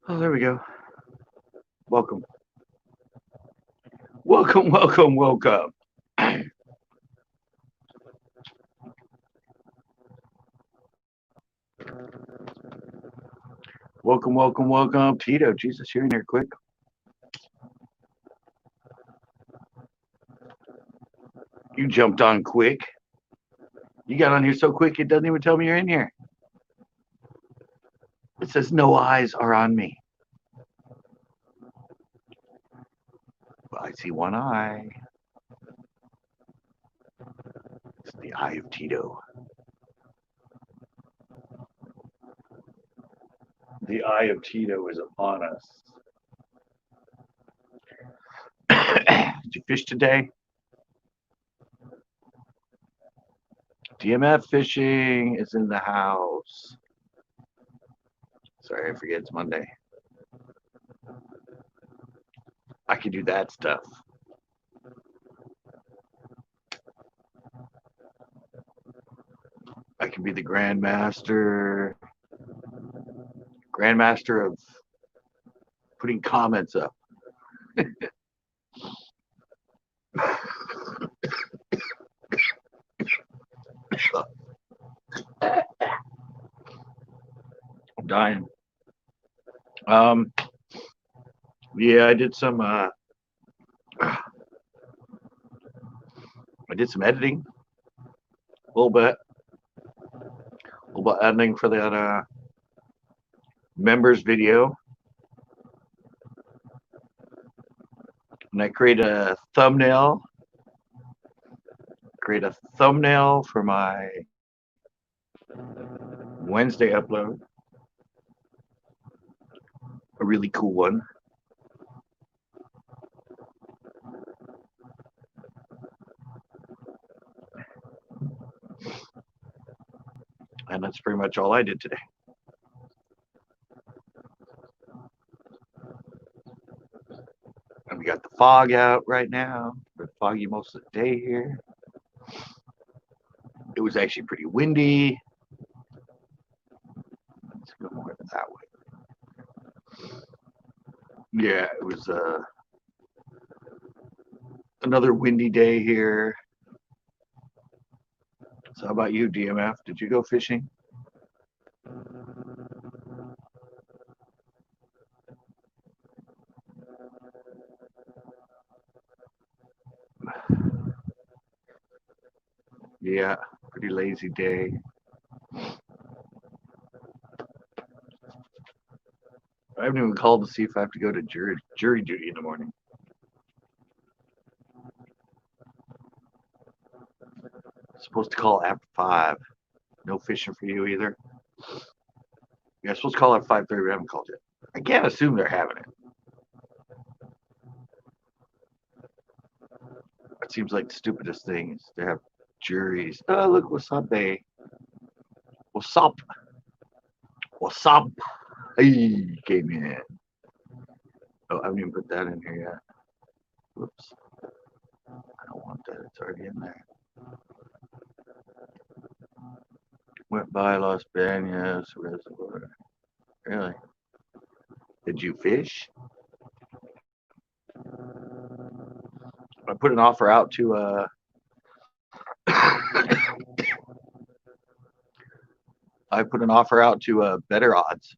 Oh, there we go. Welcome. Welcome, welcome, welcome. Welcome, welcome, welcome. Tito, Jesus, you're in here quick. You jumped on quick. You got on here so quick it doesn't even tell me you're in here. It says no eyes are on me. Well, I see one eye. It's the eye of Tito. The eye of Tito is upon us. Did you fish today? DMF fishing is in the house. Sorry, I forget it's Monday. I can do that stuff. I can be the grandmaster of putting comments up. I'm dying. Um, yeah, I did some editing, a little bit editing for that members video, and I create a thumbnail for my Wednesday upload, a really cool one. And that's pretty much all I did today. And we got the fog out right now. It's foggy most of the day here. It was actually pretty windy. Let's go more that way. Yeah, it was another windy day here. So how about you, DMF? Did you go fishing? Yeah, pretty lazy day. I haven't even called to see if I have to go to jury duty in the morning. I'm supposed to call after 5. No fishing for you either. You're supposed to call at 5:30, but I haven't called yet. I can't assume they're having it. It seems like the stupidest thing is to have juries. Oh, look, wasabi. What's up? What's up? Hey, came in. Oh, I haven't even put that in here yet. Whoops. I don't want that. It's already in there. Went by Los Banos Reservoir. Really? Did you fish? I put an offer out to I put an offer out to better odds.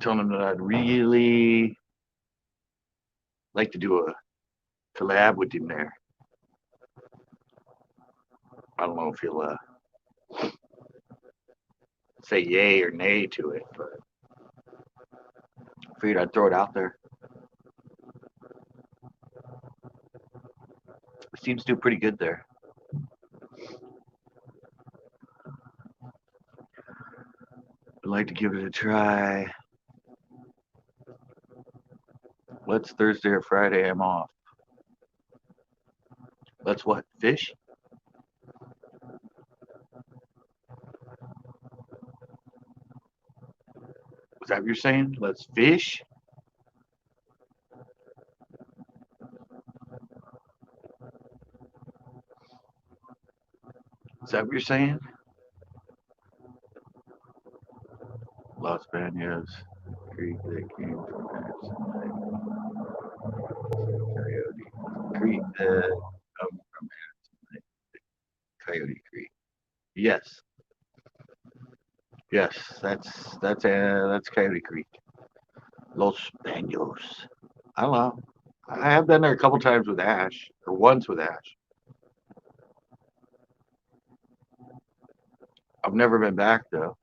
Telling them that I'd really like to do a collab with him there. I don't know if he'll say yay or nay to it, but I figured I'd throw it out there. It seems to do pretty good there. I'd like to give it a try. Let's Thursday or Friday, I'm off. Let's what? Fish? Was that what you're saying? Let's fish? Is that what you're saying? Spaniels Creek that came from Coyote Creek that come from Coyote Creek. Yes, yes, that's Coyote Creek. Los Spaniels. I don't know. I have been there a couple times with Ash, or once with Ash. I've never been back though.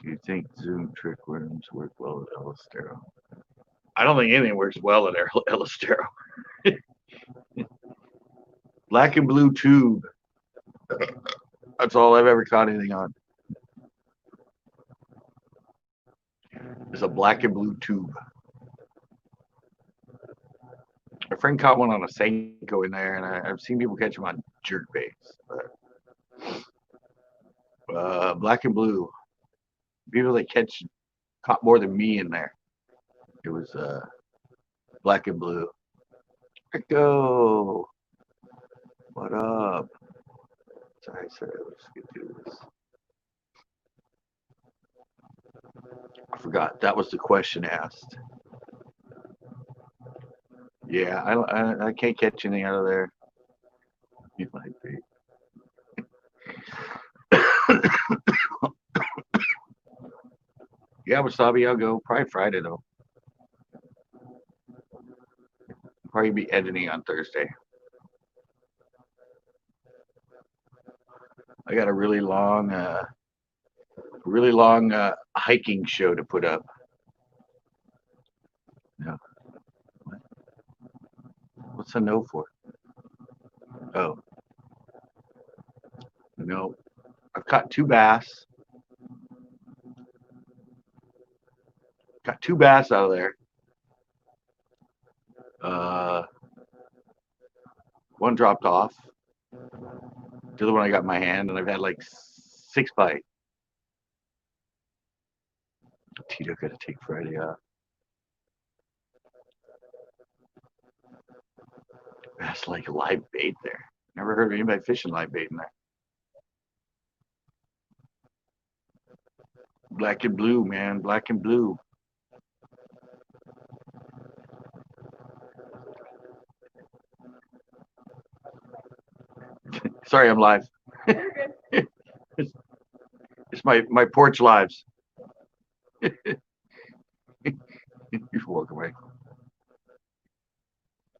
Do you think Zoom trick worms work well at Elistero? I don't think anything works well at Elistero. Black and blue tube. That's all I've ever caught anything on. It's a black and blue tube. My friend caught one on a Senko in there, and I've seen people catch them on jerk baits. But black and blue. People that caught more than me in there. It was black and blue. Rico, what up? Sorry, I said let's get through this. I forgot that was the question asked. Yeah, I can't catch anything out of there. It might be. Yeah, Wasabi, I'll go. Probably Friday though. Probably be editing on Thursday. I got a really long hiking show to put up. No. What? What's a no for? Oh, no. I've caught two bass. Got two bass out of there. One dropped off. The other one I got in my hand, and I've had like 6 bites. Tito got to take Friday off. That's like live bait there. Never heard of anybody fishing live bait in there. Black and blue, man. Black and blue. Sorry, I'm live. it's my porch lives. You walk away.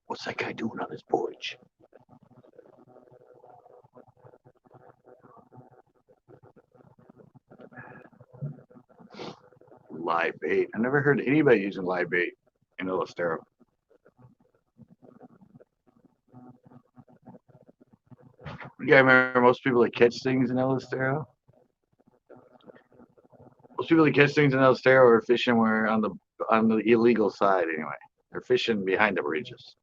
What's that guy doing on his porch? Live bait. I never heard anybody using live bait in Elistero. You gotta remember, most people that catch things in Elistero, are fishing where on the illegal side anyway. They're fishing behind the bridges.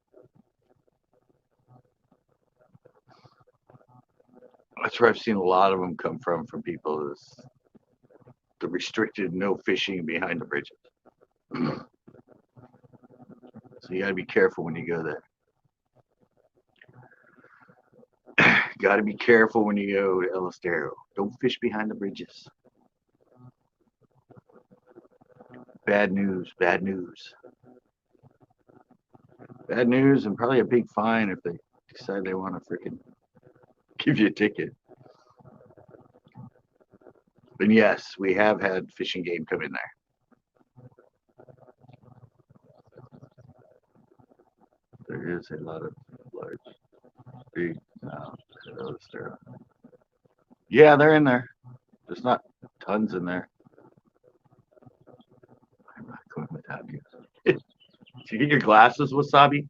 That's where I've seen a lot of them come from people is the restricted no fishing behind the bridges. So you got to be careful when you go there. Got to be careful when you go to Elistero. Don't fish behind the bridges. Bad news, bad news. Bad news and probably a big fine if they decide they want to freaking give you a ticket. And yes, we have had fishing game come in there. There is a lot of large, big, yeah, they're in there. There's not tons in there. I'm not going without you. Did you get your glasses, Wasabi?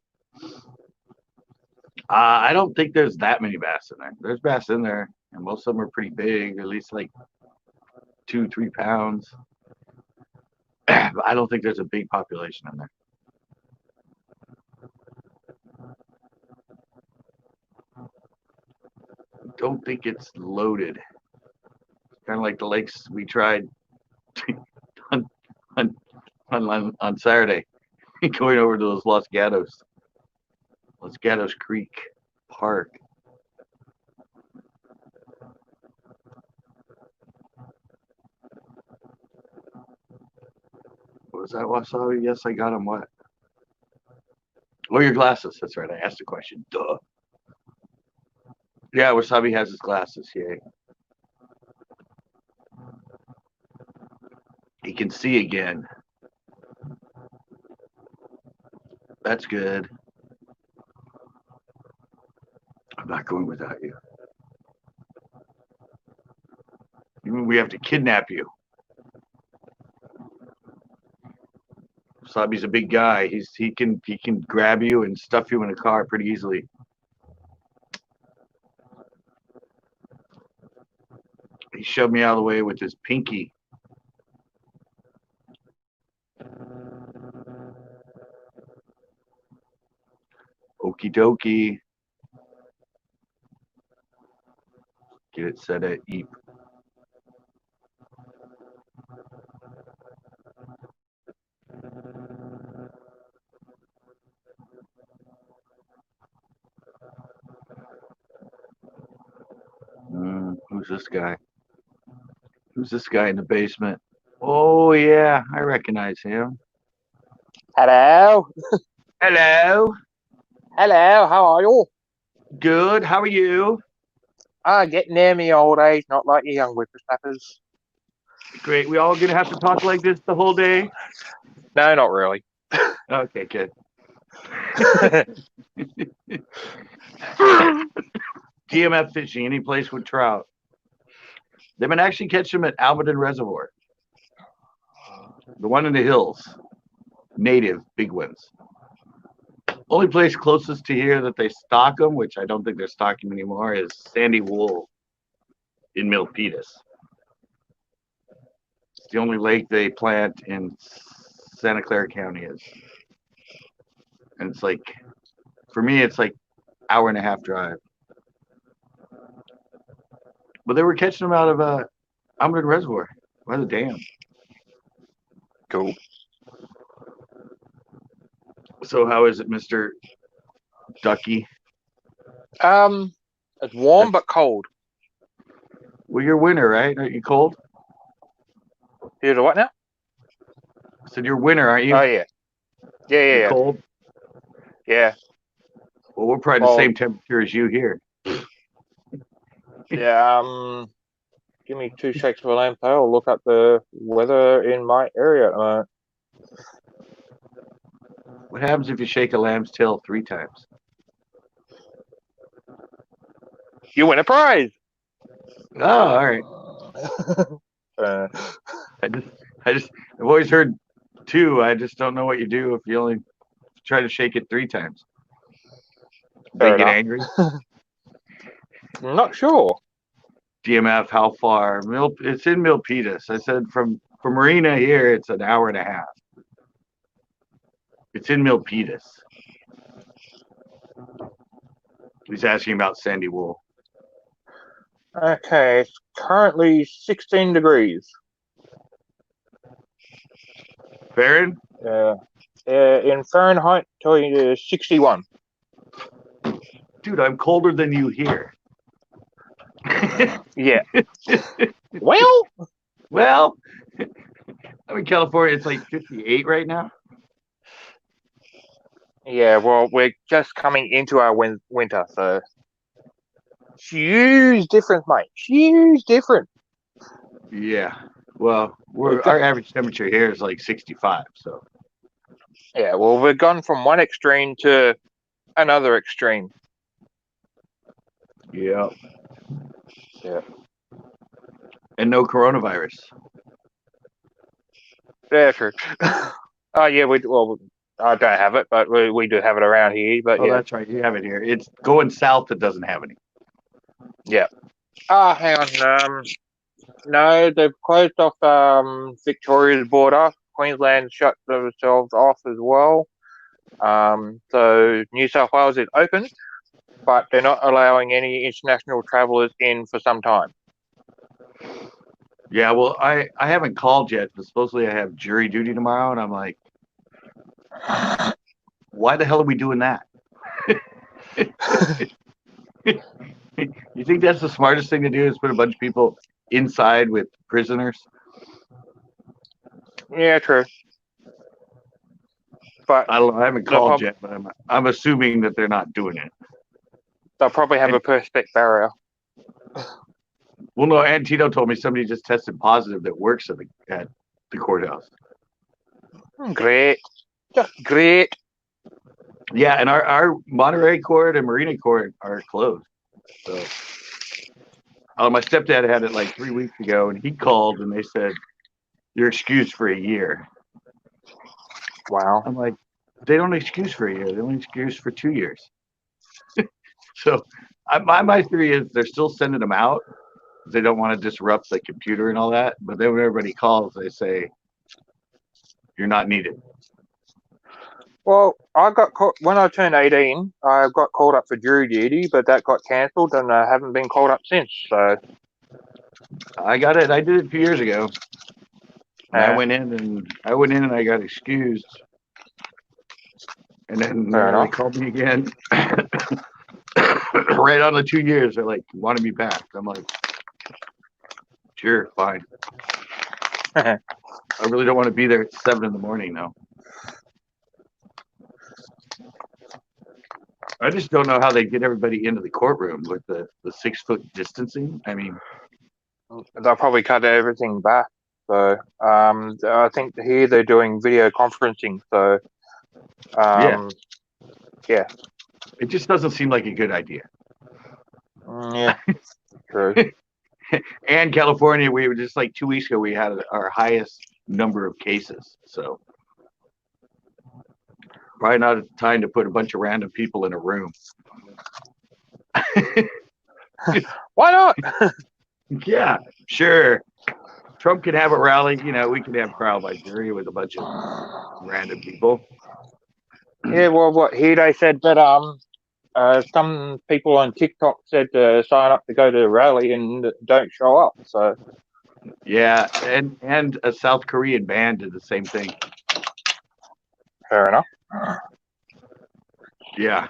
I don't think there's that many bass in there. There's bass in there, and most of them are pretty big, at least like 2-3 pounds. But I don't think there's a big population in there. Don't think it's loaded. Kind of like the lakes we tried on Saturday, going over to those Los Gatos Creek Park. Was that wasabi? Yes, I got him. What? Oh, your glasses. That's right. I asked a question. Duh. Yeah, Wasabi has his glasses. Yay. He can see again. That's good. I'm not going without you. You mean we have to kidnap you? Wasabi's a big guy. He can grab you and stuff you in a car pretty easily. He shoved me out of the way with his pinky. Okie dokie. Get it set at eep. Who's this guy? Who's this guy in the basement? Oh, yeah, I recognize him. Hello. Hello. Hello, how are you? Good. How are you? Getting near me old age, not like you young whippersnappers. Great. We all gonna have to talk like this the whole day? No, not really. Okay, good. DMF fishing, any place with trout. They've been actually catching them at Alberton Reservoir. The one in the hills. Native, big ones. Only place closest to here that they stock them, which I don't think they're stocking anymore, is Sandy Wool in Milpitas. It's the only lake they plant in Santa Clara County is. And it's like, for me, it's like hour and a half drive. But they were catching them out of Alberton Reservoir by the dam. Cool. So how is it, Mr. Ducky? It's warm but cold. Well, you're winter, right? Aren't you cold? You're the what now? I said you're winter, aren't you? Oh yeah. You're Yeah. cold? Yeah. Well, we're probably the same temperature as you here. Yeah. Give me 2 seconds for lamp. I'll look up the weather in my area at the moment. What happens if you shake a lamb's tail 3 times? You win a prize. Oh, all right. I've always heard 2. I just don't know what you do if you only try to shake it 3 times. They get angry. I'm not sure. DMF, how far? It's in Milpitas. I said from Marina here, it's an hour and a half. It's in Milpitas. He's asking about Sandy Wool. Okay, it's currently 16 degrees. Farron? In Fahrenheit, tell you 61. Dude, I'm colder than you here. Yeah. Well, I'm in California. It's like 58 right now. Yeah, well, we're just coming into our winter, so huge difference, mate. Huge difference. Yeah. Well, our average temperature here is like 65. So. Yeah. Well, we've gone from one extreme to another extreme. Yeah. Yeah. And no coronavirus. Yeah, true. Oh, yeah. I don't have it, but we do have it around here. But yeah, that's right. You have it here. It's going south that doesn't have any. Yeah. Hang on. No, they've closed off Victoria's border. Queensland shut themselves off as well. So New South Wales is open, but they're not allowing any international travellers in for some time. Yeah, well, I haven't called yet, but supposedly I have jury duty tomorrow, and I'm like, why the hell are we doing that? You think that's the smartest thing to do is put a bunch of people inside with prisoners? Yeah, true. But I don't know. I haven't they'll, called prob- yet, but I'm assuming that they're not doing it. they'll probably have And, a perspex barrier. well, no, Antito told me somebody just tested positive that works at the courthouse. Great. Just great. Yeah, and our Monterey court and Marina court are closed. So, my stepdad had it like 3 weeks ago, and he called and they said you're excused for a year. Wow. I'm like, they don't excuse for a year; they only excuse for 2 years. So, my theory is they're still sending them out. They don't want to disrupt the computer and all that. But then when everybody calls, they say you're not needed. Well, I got caught when I turned 18. I got called up for jury duty, but that got cancelled, and I haven't been called up since. So I got it. I did it 2 years ago. And I Yeah. went in and I got excused. And then Fair they enough. called me again. Right on the 2 years. They're like, wanted me back. I'm like, sure, fine. I really don't want to be there at 7 in the morning now. I just don't know how they get everybody into the courtroom with the 6 foot distancing. I mean, They'll probably cut everything back. So I think here they're doing video conferencing. So yeah, yeah, it just doesn't seem like a good idea. Yeah, true. And California, we were just like 2 weeks ago, we had our highest number of cases. So probably not a time to put a bunch of random people in a room. Why not? Yeah, sure. Trump can have a rally. We can have trial by jury with a bunch of random people. Yeah, well, what here they said that some people on TikTok said to sign up to go to the rally and don't show up. So Yeah, and a South Korean band did the same thing. fair enough. Yeah.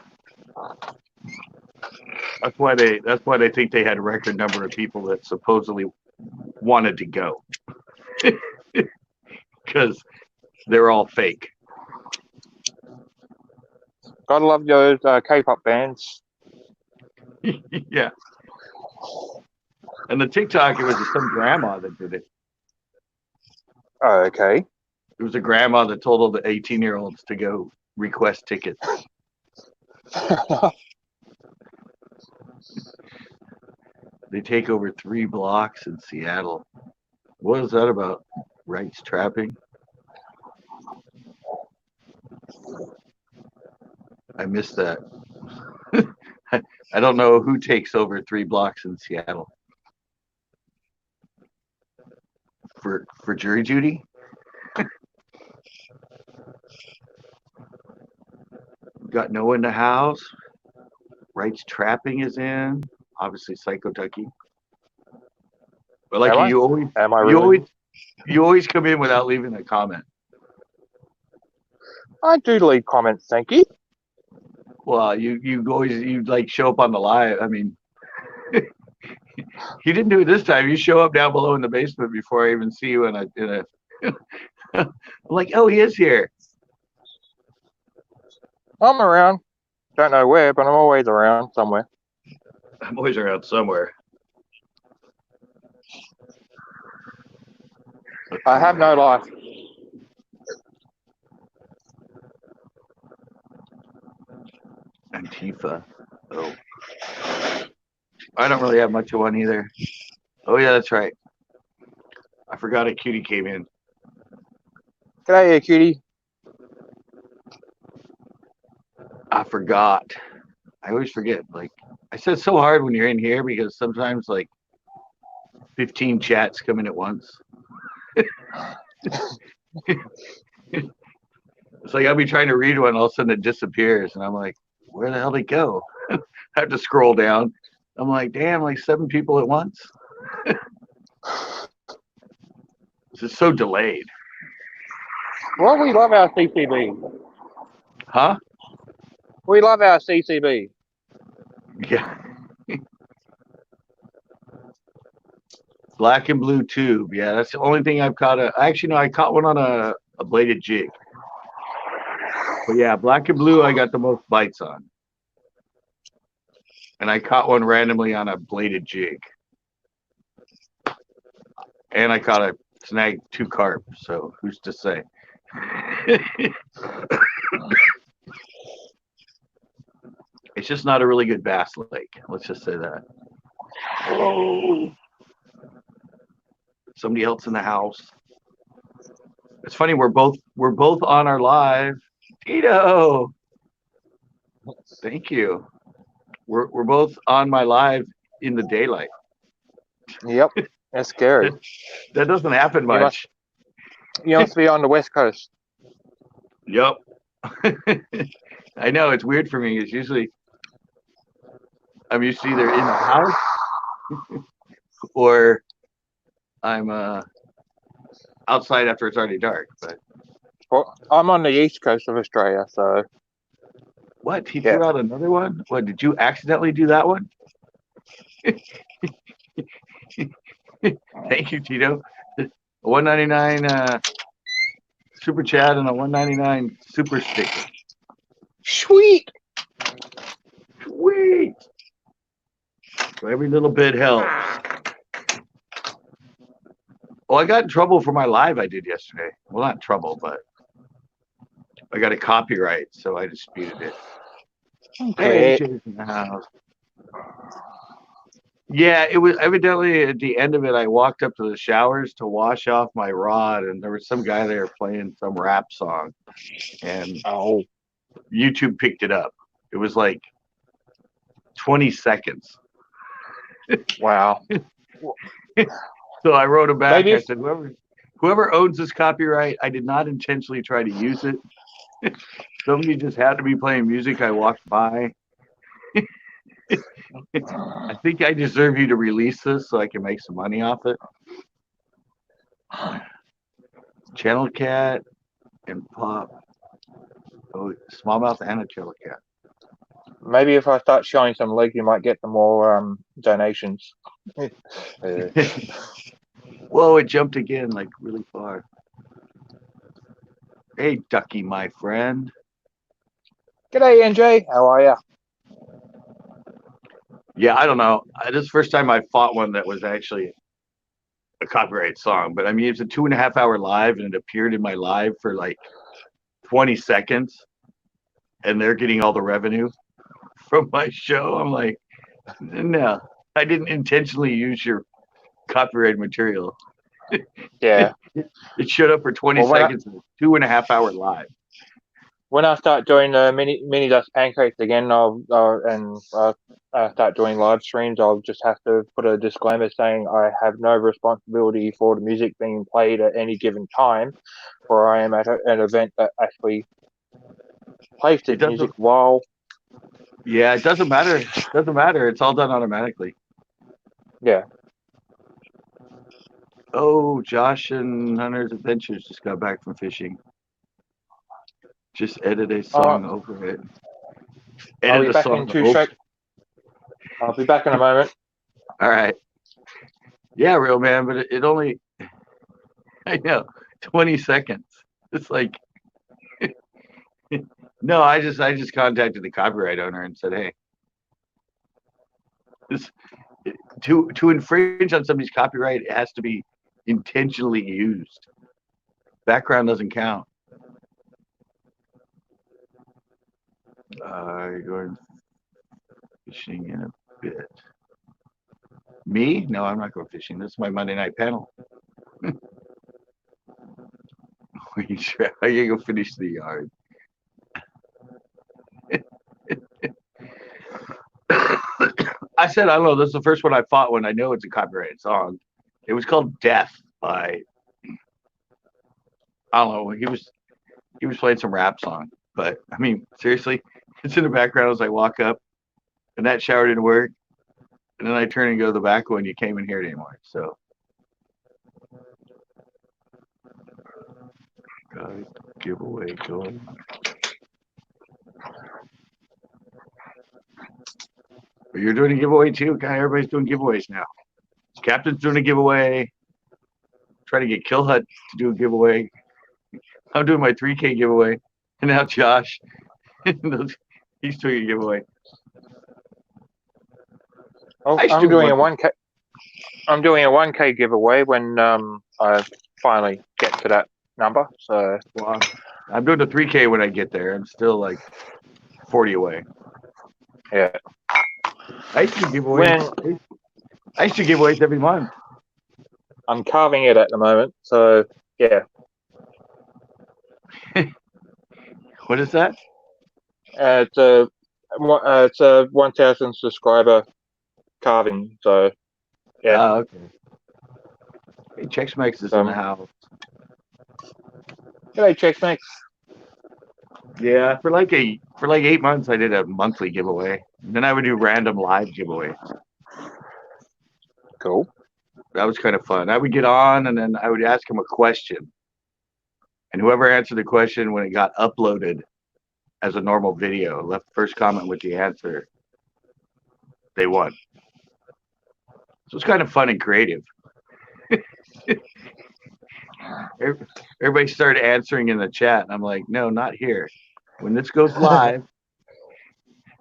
That's why they think they had a record number of people that supposedly wanted to go. Because they're all fake. Gotta love those K-pop bands. Yeah. And the TikTok, it was some grandma that did it. Oh, okay. It was a grandma that told all the 18-year-olds to go request tickets. They take over 3 blocks in Seattle. What is that about? Rights trapping? I missed that. I don't know who takes over 3 blocks in Seattle. For jury duty? Got no one in the house. Rights trapping is in. Obviously, Psycho Ducky. But like Am you always, I really? you always come in without leaving a comment. I do leave comments, thank you. Well, you always like show up on the live. I mean, you didn't do it this time. You show up down below in the basement before I even see you in a. I'm like, oh, he is here. I'm around. Don't know where, but I'm always around somewhere. I'm always around somewhere. I have no life. Antifa. Oh. I don't really have much of one either. Oh, yeah, that's right. I forgot a cutie came in. G'day, here, cutie. I forgot. I always forget. Like, I said so hard when you're in here because sometimes, like, 15 chats come in at once. It's like I'll be trying to read one, all of a sudden it disappears, and I'm like, where the hell did it go? I have to scroll down. I'm like, damn, like 7 people at once. This is so delayed. Well, we love our CCB. Huh? We love our CCB. Yeah. Black and blue tube. Yeah, that's the only thing I've caught. Actually, no, I caught one on a bladed jig. But yeah, black and blue, I got the most bites on. And I caught one randomly on a bladed jig. And I caught a snag 2 carp. So who's to say? It's just not a really good bass lake. Let's just say that. Oh, somebody else in the house. It's funny. We're both on our live. Tito, thank you. We're both on my live in the daylight. Yep, that's scary. That doesn't happen much. You must be on the West Coast. Yep. I know it's weird for me. It's usually I'm used to either in the house or I'm outside after it's already dark. But Well, I'm on the East Coast of Australia, so what? He threw out another one? What, did you accidentally do that one? Thank you, Tito. A 199 super chat and a 199 super sticker. sweet. Sweet. So every little bit helps. Oh, I got in trouble for my live I did yesterday. Well, not trouble, but I got a copyright, so I disputed it. Hey, AJ's in the house. Yeah, it was evidently at the end of it. I walked up to the showers to wash off my rod, and there was some guy there playing some rap song, and YouTube picked it up. It was like 20 seconds. Wow. So I wrote him back. Maybe I said, whoever owns this copyright, I did not intentionally try to use it. Somebody just had to be playing music I walked by. I think I deserve you to release this so I can make some money off it. Channel cat and pop. Oh, smallmouth and a channel cat. maybe if I start showing some legs, you might get some more donations. Whoa, it jumped again, like really far. Hey, Ducky, my friend. G'day, NJ. How are ya? Yeah, I don't know. This is the first time I fought one that was actually a copyright song. But I mean, it's a 2.5 hour live, and it appeared in my live for like 20 seconds, and they're getting all the revenue from my show. I'm like, no, I didn't intentionally use your copyright material. Yeah. It showed up for 20 seconds in a 2.5 hour live. When I start doing the mini dust pancakes again, I'll start doing live streams. I'll just have to put a disclaimer saying I have no responsibility for the music being played at any given time, for I am at an event that actually plays the music while. Yeah, it doesn't matter. It doesn't matter. It's all done automatically. Yeah. Oh, Josh and Hunter's Adventures just got back from fishing. Just edit a song over it. Edit a song over. I'll be back in a moment. All right. Yeah, real man, but it only, I know, 20 seconds. It's like, no, I just contacted the copyright owner and said, hey, this, to infringe on somebody's copyright, it has to be intentionally used. Background doesn't count. You're going fishing in a bit. Me? No, I'm not going fishing. This is my Monday night panel. How you go finish the yard? I said, I don't know. This is the first one I fought when I know it's a copyrighted song. It was called Death by, I don't know. He was playing some rap song. But, I mean, seriously, it's in the background as I walk up. And that shower didn't work. And then I turn and go to the back one. You can't even hear it anymore. So, giveaway going. You're doing a giveaway too? God, everybody's doing giveaways now. Captain's doing a giveaway. Trying to get Kill Hut to do a giveaway. I'm doing my 3K giveaway. And now Josh, he's doing a giveaway. Oh, I should I'm do doing a one. 1K. I'm doing a 1K giveaway when I finally get to that number. So Well, I'm doing the 3K when I get there. I'm still like 40 away. yeah, I used to do giveaways. I used to give giveaways every month. I'm carving it at the moment. So yeah, What is that? it's a 1,000 subscriber carving. So yeah, Okay. Hey, Chex is in the house. g'day, Chex Mix. Yeah, for like 8 months, I did a monthly giveaway. Then I would do random live giveaways. Cool. That was kind of fun. I would get on, and then I would ask him a question, and whoever answered the question when it got uploaded as a normal video, left first comment with the answer, they won. So it's kind of fun and creative. Everybody started answering in the chat, and I'm like, no, not here. When this goes live,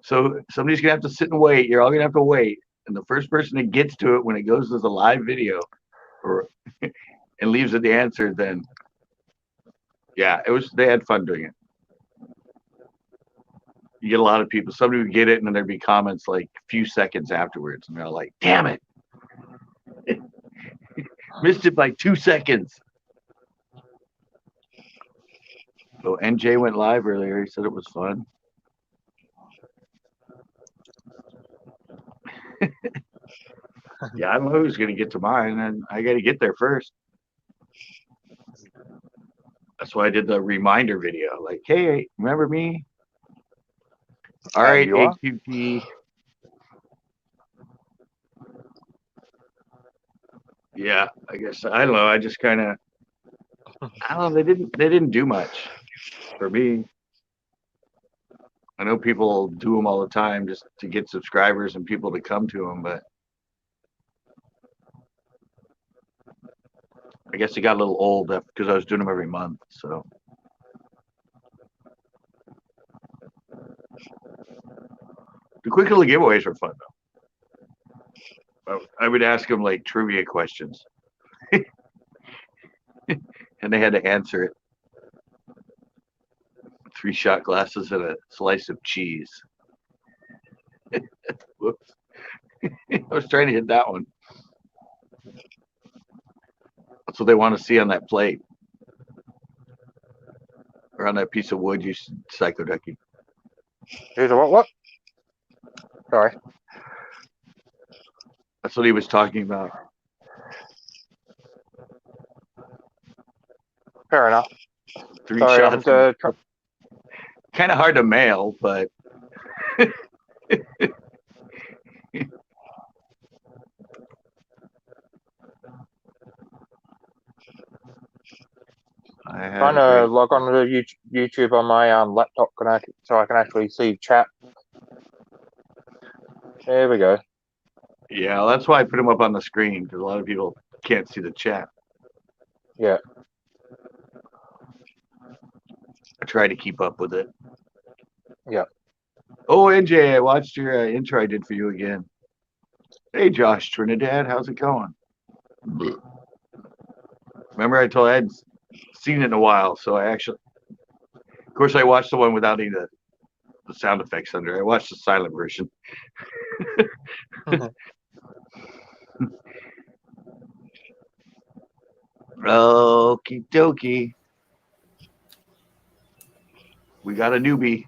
so somebody's gonna have to sit and wait. You're all gonna have to wait, and the first person that gets to it when it goes as a live video, or and leaves it the answer, then yeah, it was. They had fun doing it. You get a lot of people. Somebody would get it, and then there'd be comments like a few seconds afterwards, and they're like, "Damn it, missed it by 2 seconds." So NJ went live earlier. He said it was fun. Yeah, I don't know who's gonna get to mine, and I got to get there first. That's why I did the reminder video. Like, hey, remember me? All right, You are? AQT. Yeah, I guess I don't know. I just kind of I don't know. They didn't do much for me. I know people do them all the time just to get subscribers and people to come to them, but I guess it got a little old because I was doing them every month. So the quick little giveaways were fun though. I would ask them like trivia questions, and they had to answer it. 3 shot glasses and a slice of cheese. Whoops. I was trying to hit that one. That's what they want to see on that plate. Or on that piece of wood, you psycho ducky. Here's a what? Sorry. That's what he was talking about. Fair enough. 3 Sorry, shots. Kind of hard to mail, but trying to log on to YouTube on my laptop so I can actually see chat. There we go. Yeah, that's why I put them up on the screen, because a lot of people can't see the chat. Yeah. I try to keep up with it. Yeah. Oh, NJ, I watched your intro I did for you again. Hey, Josh Trinidad, how's it going? Remember I told I hadn't seen it in a while, so I actually, of course, I watched the one without any of the sound effects under. I watched the silent version. Okie dokie. We got a newbie.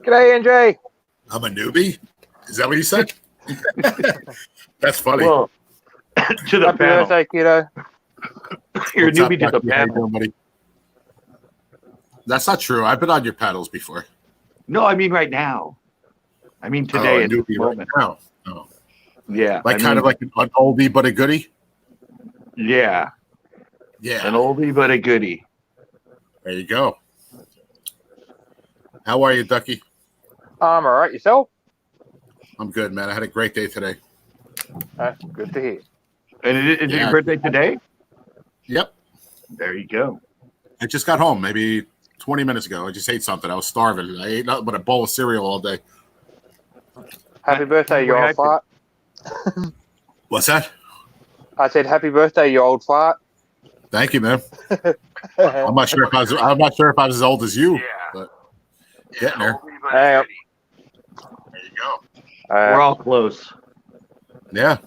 G'day, NJ. I'm a newbie? Is that what you said? That's funny. Well, to the Happy panel. birthday, kiddo. You're a What's up, newbie to the Ducky? How you panel. doing, buddy? That's not true. I've been on your panels before. No, I mean right now. I mean today a at this newbie moment. right now. Oh. Yeah. Like I kind mean, of like an oldie but a goodie? Yeah. Yeah. An oldie but a goodie. There you go. How are you, Ducky? I'm all right. Yourself? I'm good, man. I had a great day today. That's good to hear. And is it your birthday today? Yep. There you go. I just got home maybe 20 minutes ago. I just ate something. I was starving. I ate nothing but a bowl of cereal all day. Happy birthday, you old fart. What's that? I said, happy birthday, you old fart. Thank you, man. I'm not sure if I was as old as you, but getting there. Hey, There you go. We're all close. Yeah.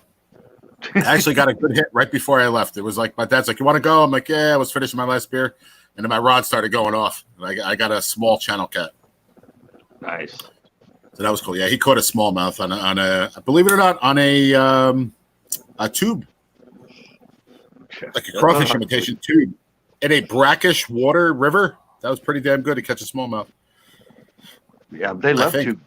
I actually got a good hit right before I left. It was like my dad's like, "You want to go?" I'm like, "Yeah." I was finishing my last beer, and then my rod started going off. And I got a small channel cat. Nice. So that was cool. Yeah, he caught a smallmouth on a believe it or not, on a tube, like a crawfish imitation tube, in a brackish water river. That was pretty damn good to catch a smallmouth. Yeah, they love tubes.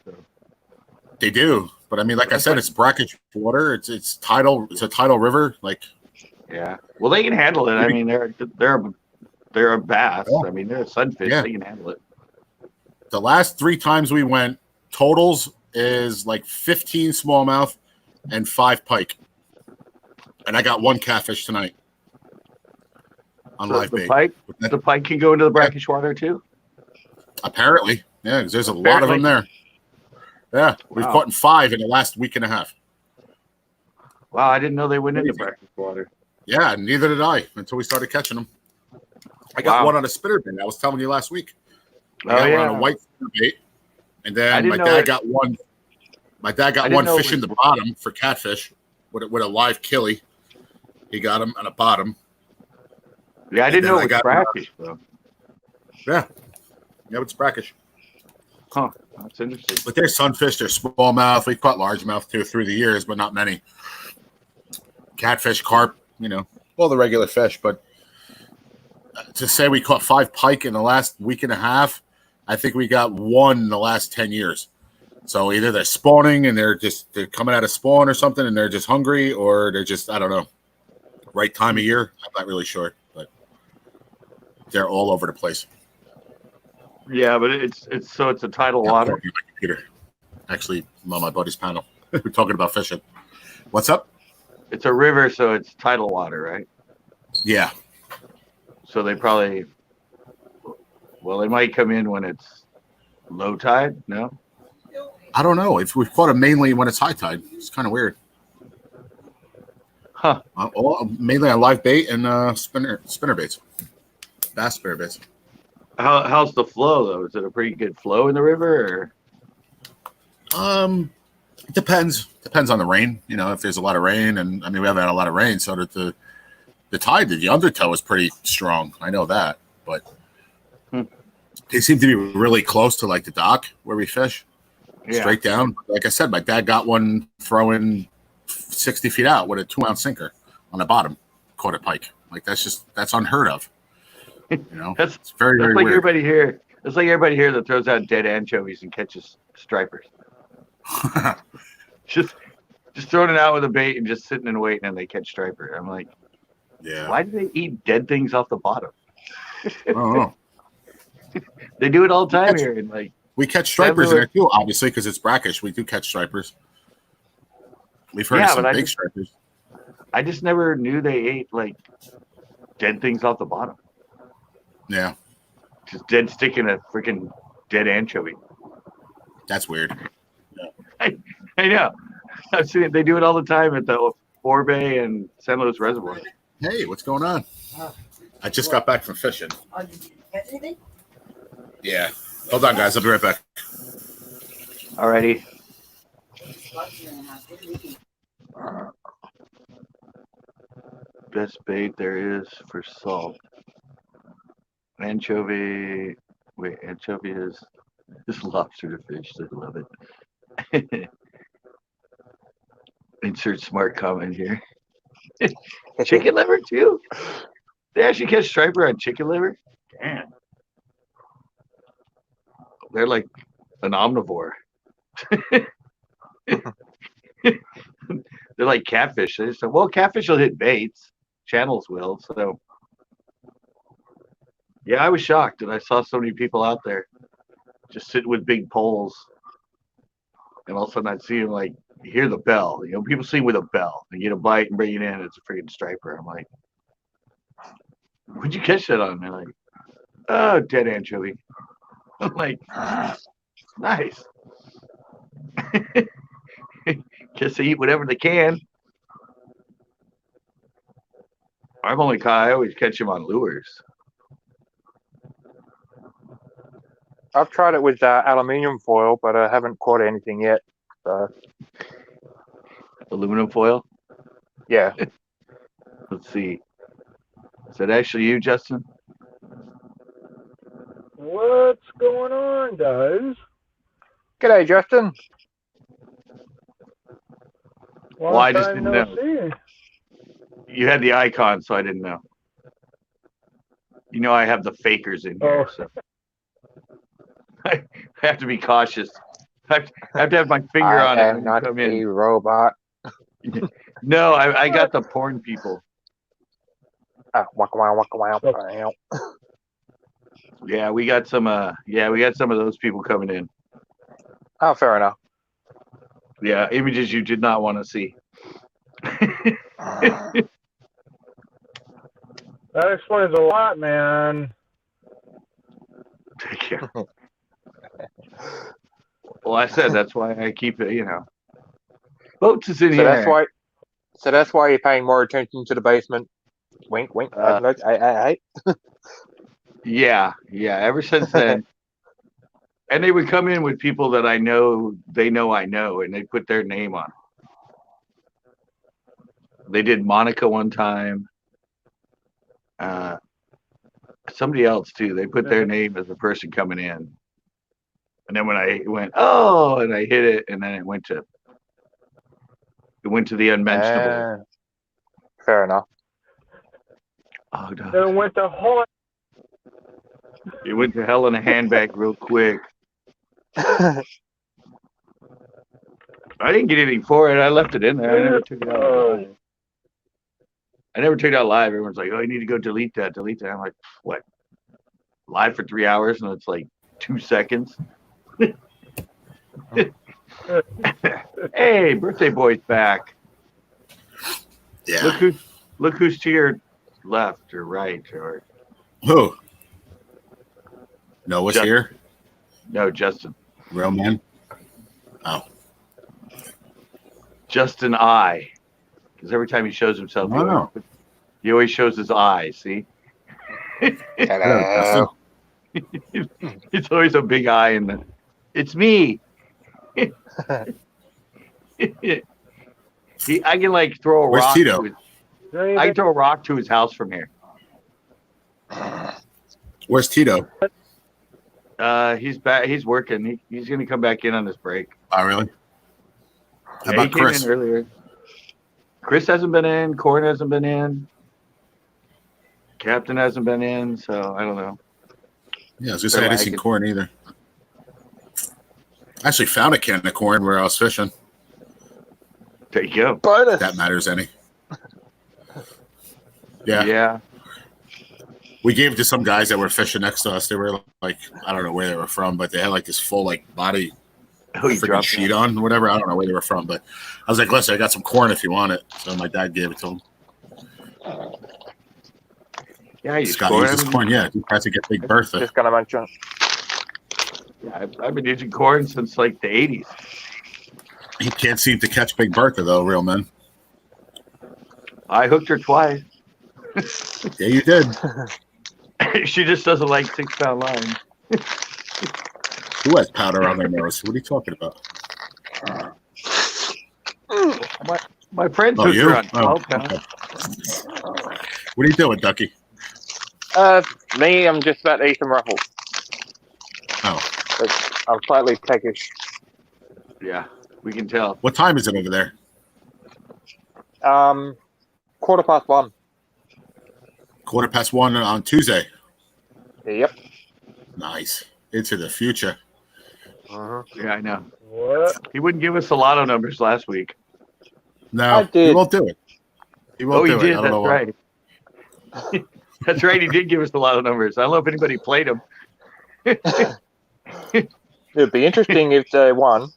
They do, but I mean, like I said, it's brackish water. It's tidal. It's a tidal river. Like, yeah. Well, they can handle it. I mean, they're a bass. Yeah. I mean, they're a sunfish. Yeah. They can handle it. the last 3 times we went, totals is like 15 smallmouth and 5 pike. And I got 1 catfish tonight on live bait. The pike can go into the brackish water too? Apparently. Yeah, because there's a lot of them there. Yeah, we've caught 5 in the last week and a half. Wow, I didn't know they went into brackish water. Yeah, neither did I until we started catching them. I got one on a spinnerbait. I was telling you last week. I got one on a white spinnerbait, and then my dad got one. My dad got one fishing the bottom for catfish with a live killie. He got him on a bottom. Yeah, I didn't know it was brackish, though. Yeah, it's brackish. Huh, that's interesting. But there's sunfish, there's smallmouth. We've caught largemouth too through the years, but not many. Catfish, carp, all the regular fish. But to say we caught 5 pike in the last week and a half, I think we got 1 in the last 10 years. So either they're spawning and they're coming out of spawn or something and they're just hungry, or they're just, I don't know, right time of year. I'm not really sure, but they're all over the place. Yeah, but it's a tidal water. My computer. Actually, I'm on my buddy's panel. We're talking about fishing. What's up? It's a river, so it's tidal water, right? Yeah. So they probably, they might come in when it's low tide. No, I don't know. If we've caught them mainly when it's high tide, it's kind of weird. Huh? Mainly on live bait and spinner baits, bass spinner baits. How's the flow though? Is it a pretty good flow in the river? It depends. Depends on the rain. If there's a lot of rain, and I mean we haven't had a lot of rain, so that the tide, the undertow is pretty strong. I know that, but they seem to be really close to like the dock where we fish, straight down. Like I said, my dad got one throwing 60 feet out with a 2-ounce sinker on the bottom, caught a pike. Like that's unheard of. It's very, very like weird. Everybody here. It's like everybody here that throws out dead anchovies and catches stripers. just throwing it out with a bait and just sitting and waiting, and they catch striper. I'm like, why do they eat dead things off the bottom? I don't know. They do it all the time here, and like we catch stripers in there too, obviously, because it's brackish. We do catch stripers. We've heard of some big stripers. I just never knew they ate like dead things off the bottom. Yeah. Just dead stick in a freaking dead anchovy. That's weird. Yeah. I know. I've seen it. They do it all the time at the Forbay and San Luis Reservoir. Hey, what's going on? I just got back from fishing. Oh, did you catch anything? Yeah. Hold on, guys. I'll be right back. Alrighty. Best bait there is for salt. Anchovy. Wait, anchovy is lobster to fish. I love it. Insert smart comment here. Chicken liver too? They actually catch striper on chicken liver? Damn. They're like an omnivore. They're like catfish. They just say, catfish will hit baits. Channels will. So, yeah, I was shocked. And I saw so many people out there just sitting with big poles. And all of a sudden I'd see them like, you hear the bell. People see with a bell. They get a bite and bring it in. It's a freaking striper. I'm like, what'd you catch that on? They're like, Oh, dead anchovy. I'm like, nice. Guess they eat whatever they can. I always catch them on lures. I've tried it with aluminium foil, but I haven't caught anything yet. So Aluminum foil. yeah. Let's see. Is that actually you, Justin? What's going on, guys? G'day, Justin. Well, I Long just time didn't no know. see. You had the icon, so I didn't know. You know, I have the fakers in here, so I have to be cautious. I have to have my finger on it I when am you not come a in. robot. No, I got the porn people. Waka waka waka waka. Yeah, we got some. We got some of those people coming in. Oh, fair enough. Yeah, images you did not want to see. That explains a lot, man. Yeah. Well, I said that's why I keep it. Boats is in So here. that's why you're paying more attention to the basement. Wink, wink. Hey. Yeah. Ever since then, and they would come in with people that I know. They know I know, and they put their name on. They did Monica one time. Somebody else too. They put their name as the person coming in, and then when I went, oh, and I hit it, and then it went to the unmentionable. Fair enough. Oh no. Then went to hell. It went to hell in a handbag real quick. I didn't get anything for it. I left it in there. I never took it out live. Everyone's like, oh, you need to go delete that. I'm like, what? Live for 3 hours and it's like 2 seconds. Hey, birthday boy's back. Yeah. Look who's to your left or right or Who? Noah's Justin. here. No, Justin. Real man. Oh. Justin I. Because every time he shows himself, he always shows his eye. See, Hello. it's always a big eye, and it's me. I can like throw a Where's rock. Tito? I can throw a rock to his house from here. Where's Tito? He's back. He's working. He's gonna come back in on this break. Oh, really? How He about came Chris? in earlier. Chris hasn't been in. Corn hasn't been in. Captain hasn't been in. So I don't know. Yeah, I was just saying I didn't see corn either. I actually found a can of corn where I was fishing. There you go. If that matters any. Yeah. Yeah. We gave it to some guys that were fishing next to us. They were like, I don't know where they were from, but they had like this full like body freaking sheet on, whatever. I don't know where they were from, but I was like, listen, I got some corn if you want it. So my dad gave it to him. Yeah, Scott uses corn. Yeah, he tries to get Big Bertha. Just gonna mention. Yeah, I've been using corn since like the 80s. He can't seem to catch Big Bertha though, real man. I hooked her twice. Yeah, you did. She just doesn't like 6-pound line. Who has powder on their nose? What are you talking about? My friend took her on 12 pounds. Okay. What are you doing, Ducky? Me, I'm just about to eat some ruffles. Oh. I'm slightly peckish. Yeah, we can tell. What time is it over there? 1:15. 1:15 on Tuesday. Yep. Nice. Into the future. Yeah, I know. What? He wouldn't give us the lotto numbers last week. No, he won't do it. He won't do it. Did. That's right. That's right. He did give us the lotto numbers. I don't know if anybody played them. It'd be interesting if they won.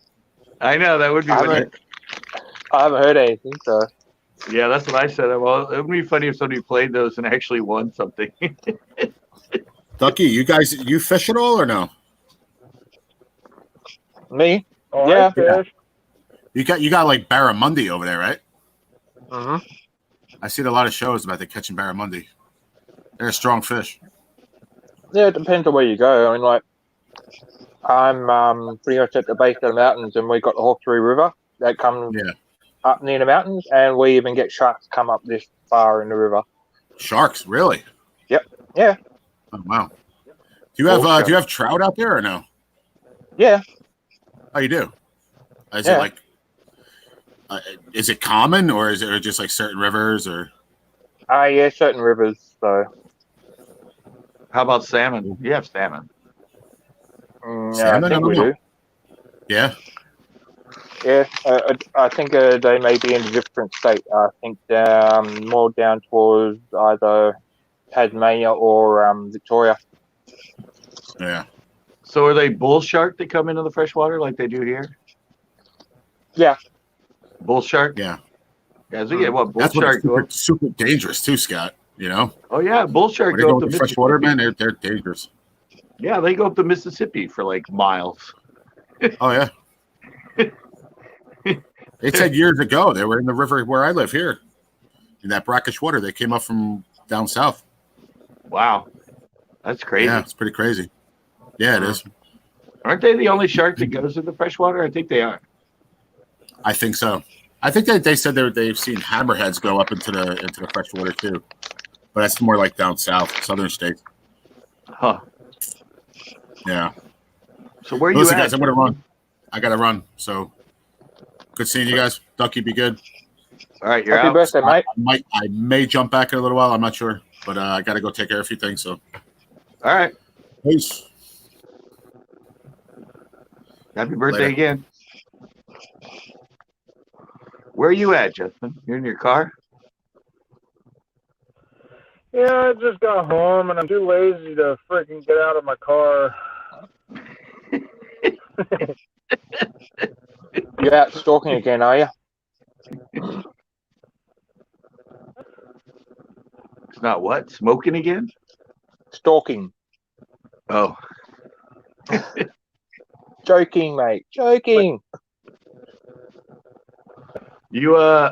I know that would be. I haven't heard anything, so. Yeah, that's what I said. Well, it would be funny if somebody played those and actually won something. Ducky, you fish at all or no? Me? Oh, Yeah. I fish. You got like barramundi over there, right? Mm-hmm. I seen a lot of shows about the catching barramundi. They're a strong fish. Yeah, it depends on where you go. I mean, like, I'm pretty much at the base of the mountains, and we got the Hawkesbury River that comes Yeah. up near the mountains, and we even get sharks come up this far in the river. Sharks, really? Yep. Yeah. Oh wow. Do you have trout out there or no? Yeah. Oh, you do. Is Yeah. it like? Is it common, or is it just like certain rivers, or? Yeah, certain rivers. So. How about salmon? You have salmon. Salmon? I think we do. Yeah. Yeah, I think they may be in a different state. I think more down towards either Tasmania or Victoria. Yeah. So are they bull shark that come into the freshwater like they do here? Yeah. Bull shark? Yeah. Yeah, so yeah, what bull That's shark go up? super dangerous too, Scott. You know. Oh yeah, bull shark When they go go up the into Mississippi. freshwater, man, they're dangerous. Yeah, they go up the Mississippi for like miles. Oh yeah. They said years ago they were in the river where I live here, in that brackish water. They came up from down south. Wow, that's crazy. Yeah, it's pretty crazy. Yeah, it is. Aren't they the only shark that goes in the freshwater? I think they are. I think so. I think that they said they've seen hammerheads go up into the freshwater too, but that's more like down south, southern states. Huh. Yeah. So where are you Listen, at? guys, I'm gonna run. I gotta run. So good seeing you guys. Ducky, be good. All right, you're Happy out. birthday, mate. I may jump back in a little while. I'm not sure, but I gotta go take care of a few things. So All right. peace. Happy birthday Later. again. Where are you at, Justin? You're in your car? Yeah, I just got home and I'm too lazy to freaking get out of my car. You're out stalking again, are you? It's not what? Smoking again? Stalking. Oh. Joking, mate. Joking. You're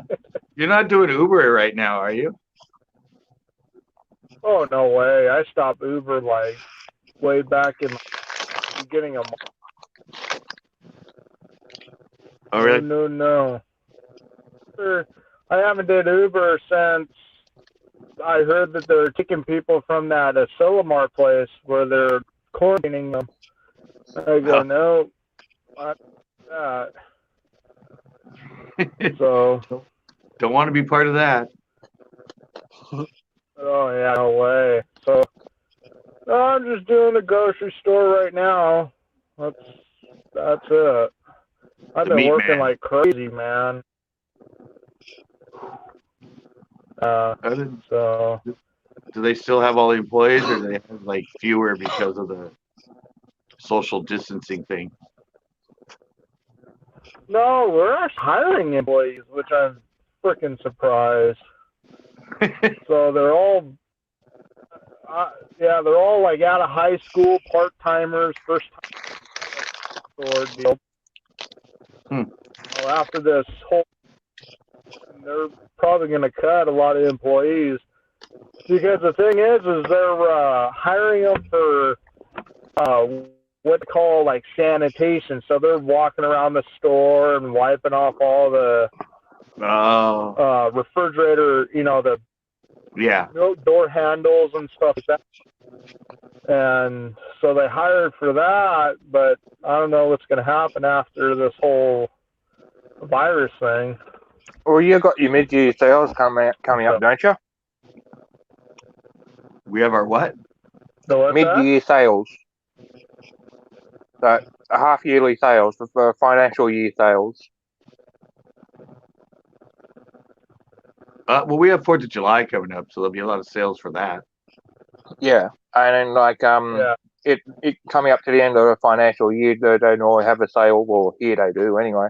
not doing Uber right now, are you? Oh, no way. I stopped Uber like way back in the beginning of March. Oh, really? No. I haven't did Uber since I heard that they're taking people from that Asilomar place where they're quarantining them. I go, no, not that. So, Don't want to be part of that. oh yeah, no way. So, I'm just doing the grocery store right now. That's it. I've The been meat working man. like crazy, man. So, Do they still have all the employees, or do they have like fewer because of the social distancing thing? no, we're actually hiring employees, which I'm freaking surprised. So they're all, they're all like out of high school, part timers, first time deal. So after this whole, they're probably going to cut a lot of employees because the thing is they're hiring them for what they call like sanitation. So they're walking around the store and wiping off all the refrigerator, the Yeah. door handles and stuff like that. And so they hired for that, but I don't know what's going to happen after this whole virus thing. Well, you got your mid-year sales coming up, don't you? We have our what? So what's Mid-year sales. So a half-yearly sales for financial year sales. Well, we have 4th of July coming up, so there'll be a lot of sales for that. Yeah, and then like it coming up to the end of the financial year, they don't always have a sale. Well, here they do anyway.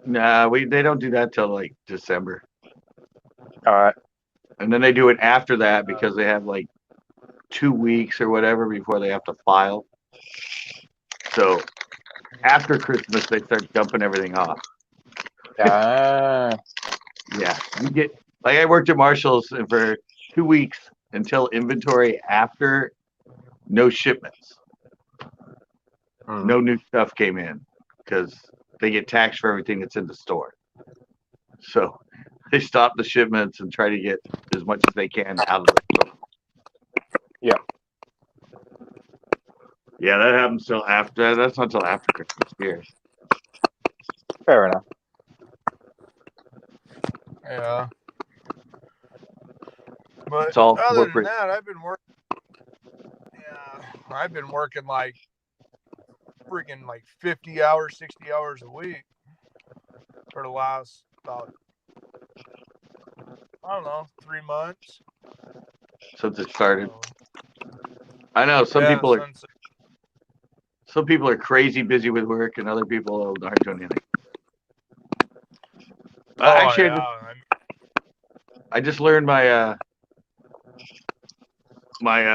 Nah, they don't do that till like December. All right. And then they do it after that because they have like 2 weeks or whatever before they have to file. So after Christmas, they start dumping everything off. Ah. Yeah, you get like I worked at Marshall's for 2 weeks until inventory after no shipments. No new stuff came in because they get taxed for everything that's in the store. So they stop the shipments and try to get as much as they can out of the store. Yeah. Yeah, that happens till after. That's not until after Christmas here. Fair enough. Yeah. But It's all other than corporate. that, I've been working. Yeah, I've been working like freaking like 50 hours, 60 hours a week for the last about, I don't know, 3 months. Since it started. So, I know some yeah, people are since crazy busy with work, and other people aren't doing anything. oh Actually, yeah, I just learned my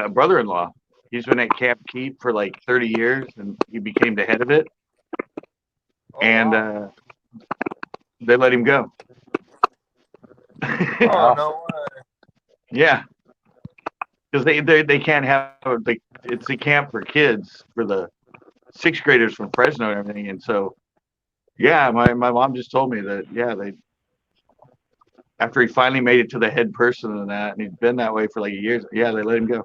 brother-in-law. He's been at Camp Keep for like 30 years, and he became the head of it. And wow. they let him go. Oh no way. Yeah, because they can't have it's a camp for kids for the 6th graders from Fresno and everything, and so yeah, my mom just told me that they after he finally made it to the head person and that, and he's been that way for like years. Yeah, they let him go.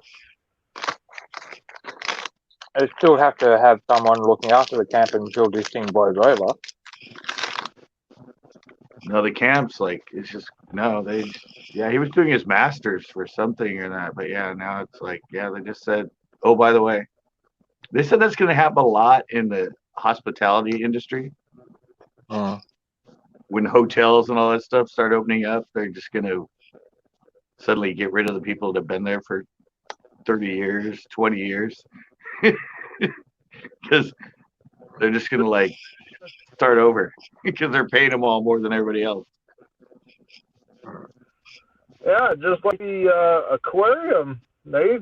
I still have to have someone looking after the camp until this thing blows over. No, the camps like it's just no. He was doing his masters for something or that, but yeah, now it's like they just said, oh, by the way, they said that's going to happen a lot in the hospitality industry. When hotels and all that stuff start opening up, they're just going to suddenly get rid of the people that have been there for 30 years, 20 years. Because they're just going to like start over because they're paying them all more than everybody else. Yeah, just like the aquarium. I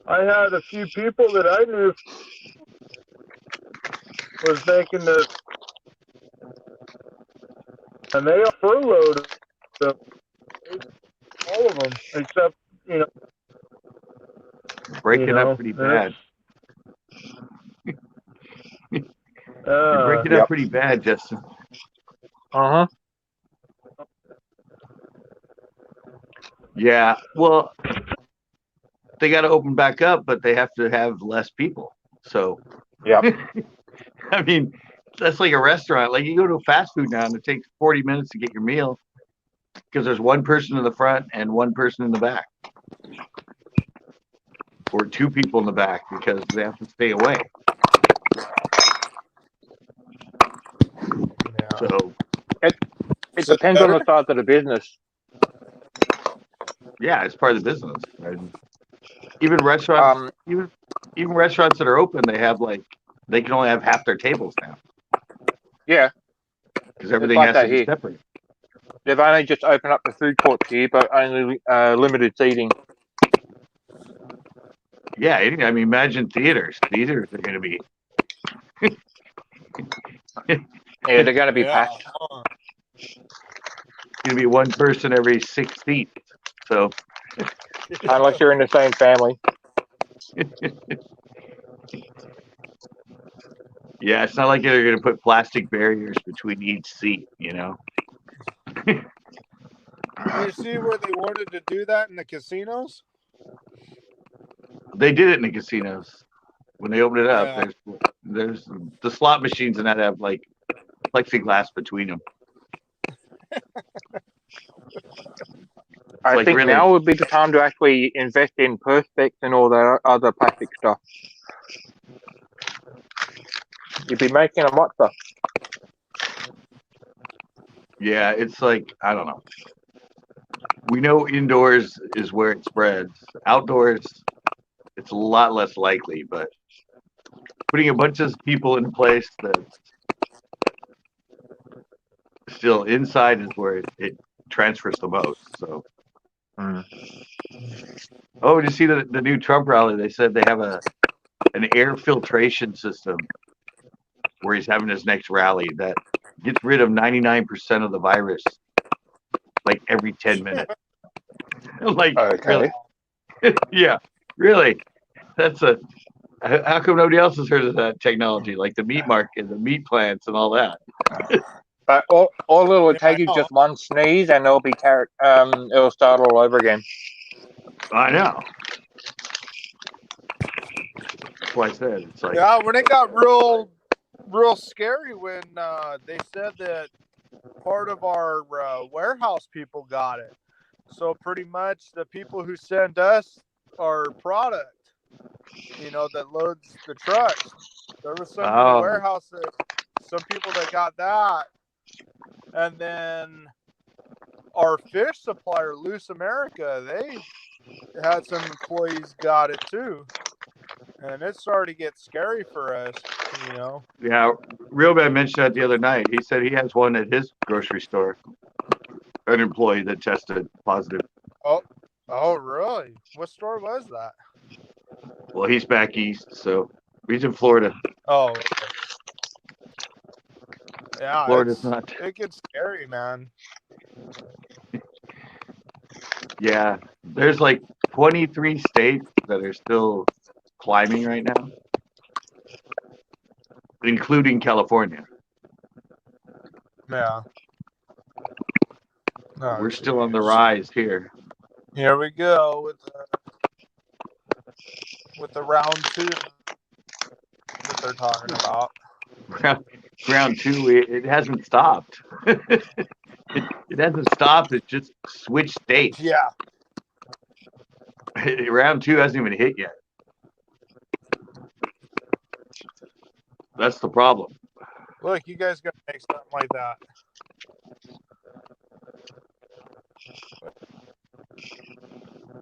had a few people that I knew was making the, and they all furloughed all of them except Breaking up pretty bad. You're breaking up pretty bad, Justin. Yeah, well, they got to open back up, but they have to have less people. So, I mean, that's like a restaurant. Like you go to a fast food now, and it takes 40 minutes to get your meal because there's one person in the front and one person in the back, or 2 people in the back because they have to stay away. Yeah. So it depends on the size of the business. yeah, it's part of the business. And even restaurants, even restaurants that are open, they have they can only have half their tables now. Yeah, because everything has to be separate. They've only just opened up the food courts here, but only limited seating. Yeah, I mean, imagine theaters. Theaters are going to be. Yeah, they're going to be packed. It's going to be one person every 6 seats. So. Unless you're in the same family. Yeah, it's not like they're going to put plastic barriers between each seat, you know. You see where they wanted to do that in the casinos? They did it in the casinos when they opened it up. Yeah. There's the slot machines and that have like plexiglass between them. I think now would be the time to actually invest in Perspex and all the other plastic stuff. You'd be making a monster. Yeah, it's like, I don't know. We know indoors is where it spreads. Outdoors, it's a lot less likely, but putting a bunch of people in a place that's still inside is where it transfers the most. So Oh, did you see the new Trump rally? They said they have an air filtration system where he's having his next rally that gets rid of 99% of the virus like every 10 minutes. Like, Okay. really? Yeah, really. That's a. How come nobody else has heard of that technology? Like the meat market, the meat plants, and all that. But all it'll Yeah, I take is know. just one sneeze, and it'll start all over again. I know. That's why I said it's like. Yeah, when it got real scary when they said that part of our warehouse people got it. So pretty much the people who send us our product, that loads the trucks. There was some in the Oh, warehouse that some people that got that, and then our fish supplier, Loose America, they had some employees got it too, and it started to get scary for us. yeah. Real Man mentioned that the other night. He said he has one at his grocery store, an employee that tested positive. Oh, really? What store was that? Well, he's back east, so he's in Florida. Oh, okay. Yeah, Florida's not. it gets scary, man. Yeah, there's like 23 states that are still climbing right now, including California. Yeah. Oh, We're still on the geez. rise here. Here we go with the round 2 that they're talking about. Round 2, it hasn't stopped. It hasn't stopped. It's just switched states. Yeah. Round 2 hasn't even hit yet. That's the problem. Look, you guys got to make something like that.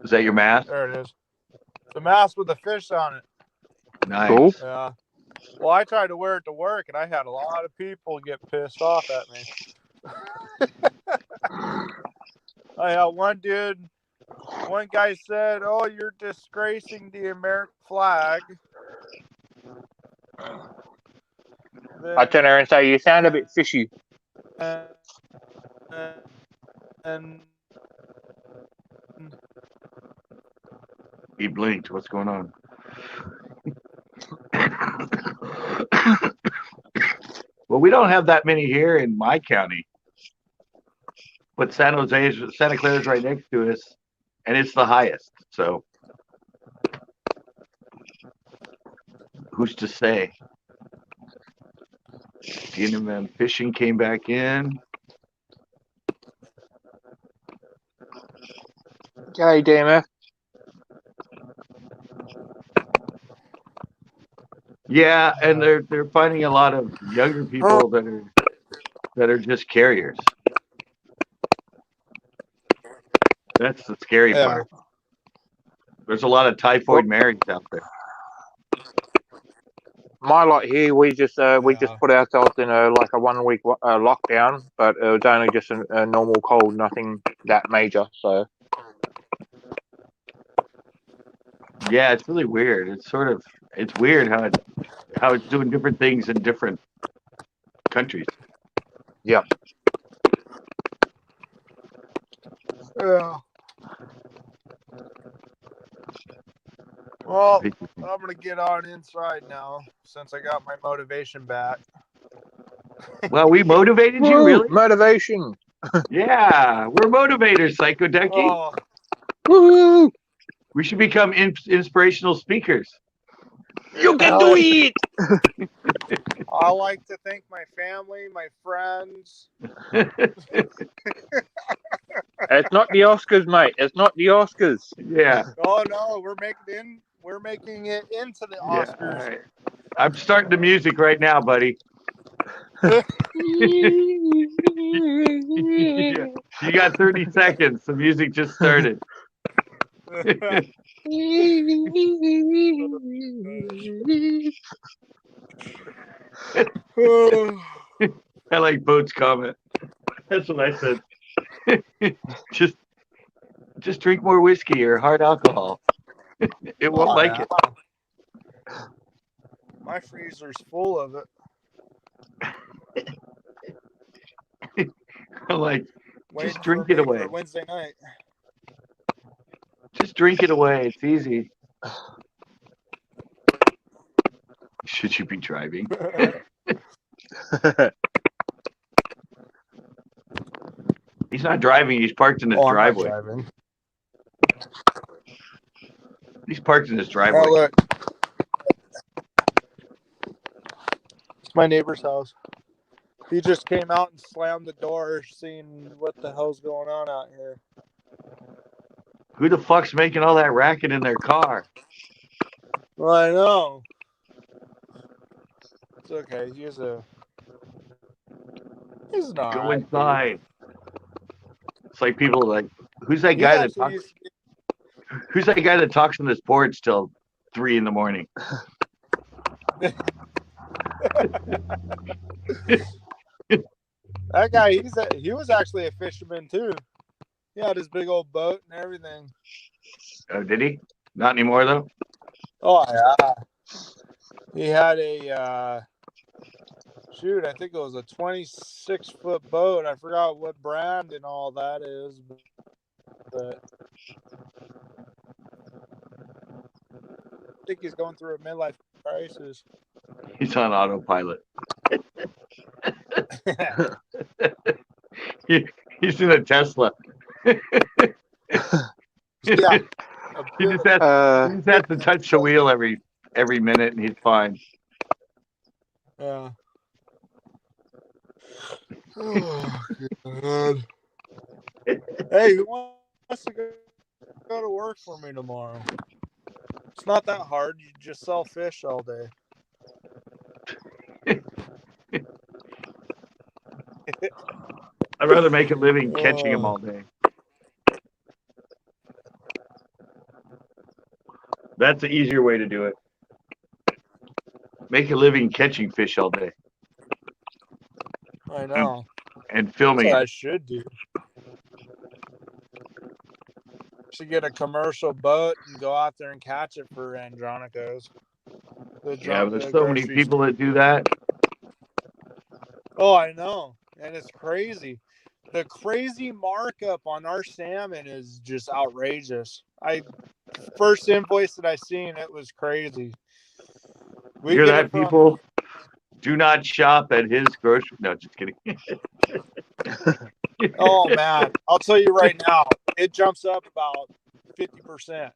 Is that your math? There it is. The mask with the fish on it. Nice. Cool. Yeah. Well, I tried to wear it to work, and I had a lot of people get pissed off at me. I had one guy said, "Oh, you're disgracing the American flag." I turn around and say, "You sound a bit fishy." And He blinked. What's going on? Well, we don't have that many here in my county, but Santa Clara is right next to us, and it's the highest. So, who's to say? Cinnamon fishing came back in. Okay, damn it. Yeah, and they're finding a lot of younger people that are just carriers. That's the scary part. There's a lot of typhoid Marys out there. My lot here, we just put ourselves in a 1 week lockdown, but it was only just a normal cold, nothing that major. So Yeah, it's really weird. It's weird how it's doing different things in different countries. yeah. yeah. Well, I'm gonna get on inside now since I got my motivation back. Well, we motivated you, Woo, really? motivation. Yeah, we're motivators, Psycho Ducky. Oh, Woo! We should become inspirational speakers. You can do it. I like to thank my family, my friends. It's not the Oscars, mate. It's not the Oscars. Yeah. Oh no, we're making it into the Yeah. Oscars. All right. I'm starting the music right now, buddy. Yeah. You got 30 seconds. The music just started. I like Boat's comment. That's what I said. just Just drink more whiskey or hard alcohol. It won't like it. My freezer's full of it. I'm like, Waiting drink for it me away. for Wednesday night. Just drink it away. It's easy. Should you be driving? He's not driving. He's parked in his I'm not driveway. driving. He's parked in his driveway. Oh, look. It's my neighbor's house. He just came out and slammed the door, seeing what the hell's going on out here. Who the fuck's making all that racket in their car? Well, I know. It's okay. He's not. Go inside. It's like people like, who's that He guy that actually talks? used to be- Who's that guy that talks on this porch till 3 a.m? That guy, he was actually a fisherman too. He had his big old boat and everything. Oh, did he? Not anymore though. Oh yeah. He had a shoot, I think it was a 26-foot boat. I forgot what brand and all that is, but I think he's going through a midlife crisis. He's on autopilot. He's in a Tesla. Yeah. He just has to touch the wheel every minute, and he's fine. Yeah. Oh, God. Hey, who wants to go to work for me tomorrow? It's not that hard. You just sell fish all day. I'd rather make a living catching them all day. That's the easier way to do it. Make a living catching fish all day I know. and That's filming what I it. should do. Should get a commercial boat and go out there and catch it for Andronico's. Yeah, but there's so many people that do that. Oh, I know. And it's crazy. The crazy markup on our salmon is just outrageous. First invoice that I seen, it was crazy. We Hear get that, it from- people? Do not shop at his grocery. No, just kidding. Oh man, I'll tell you right now, it jumps up about 50%.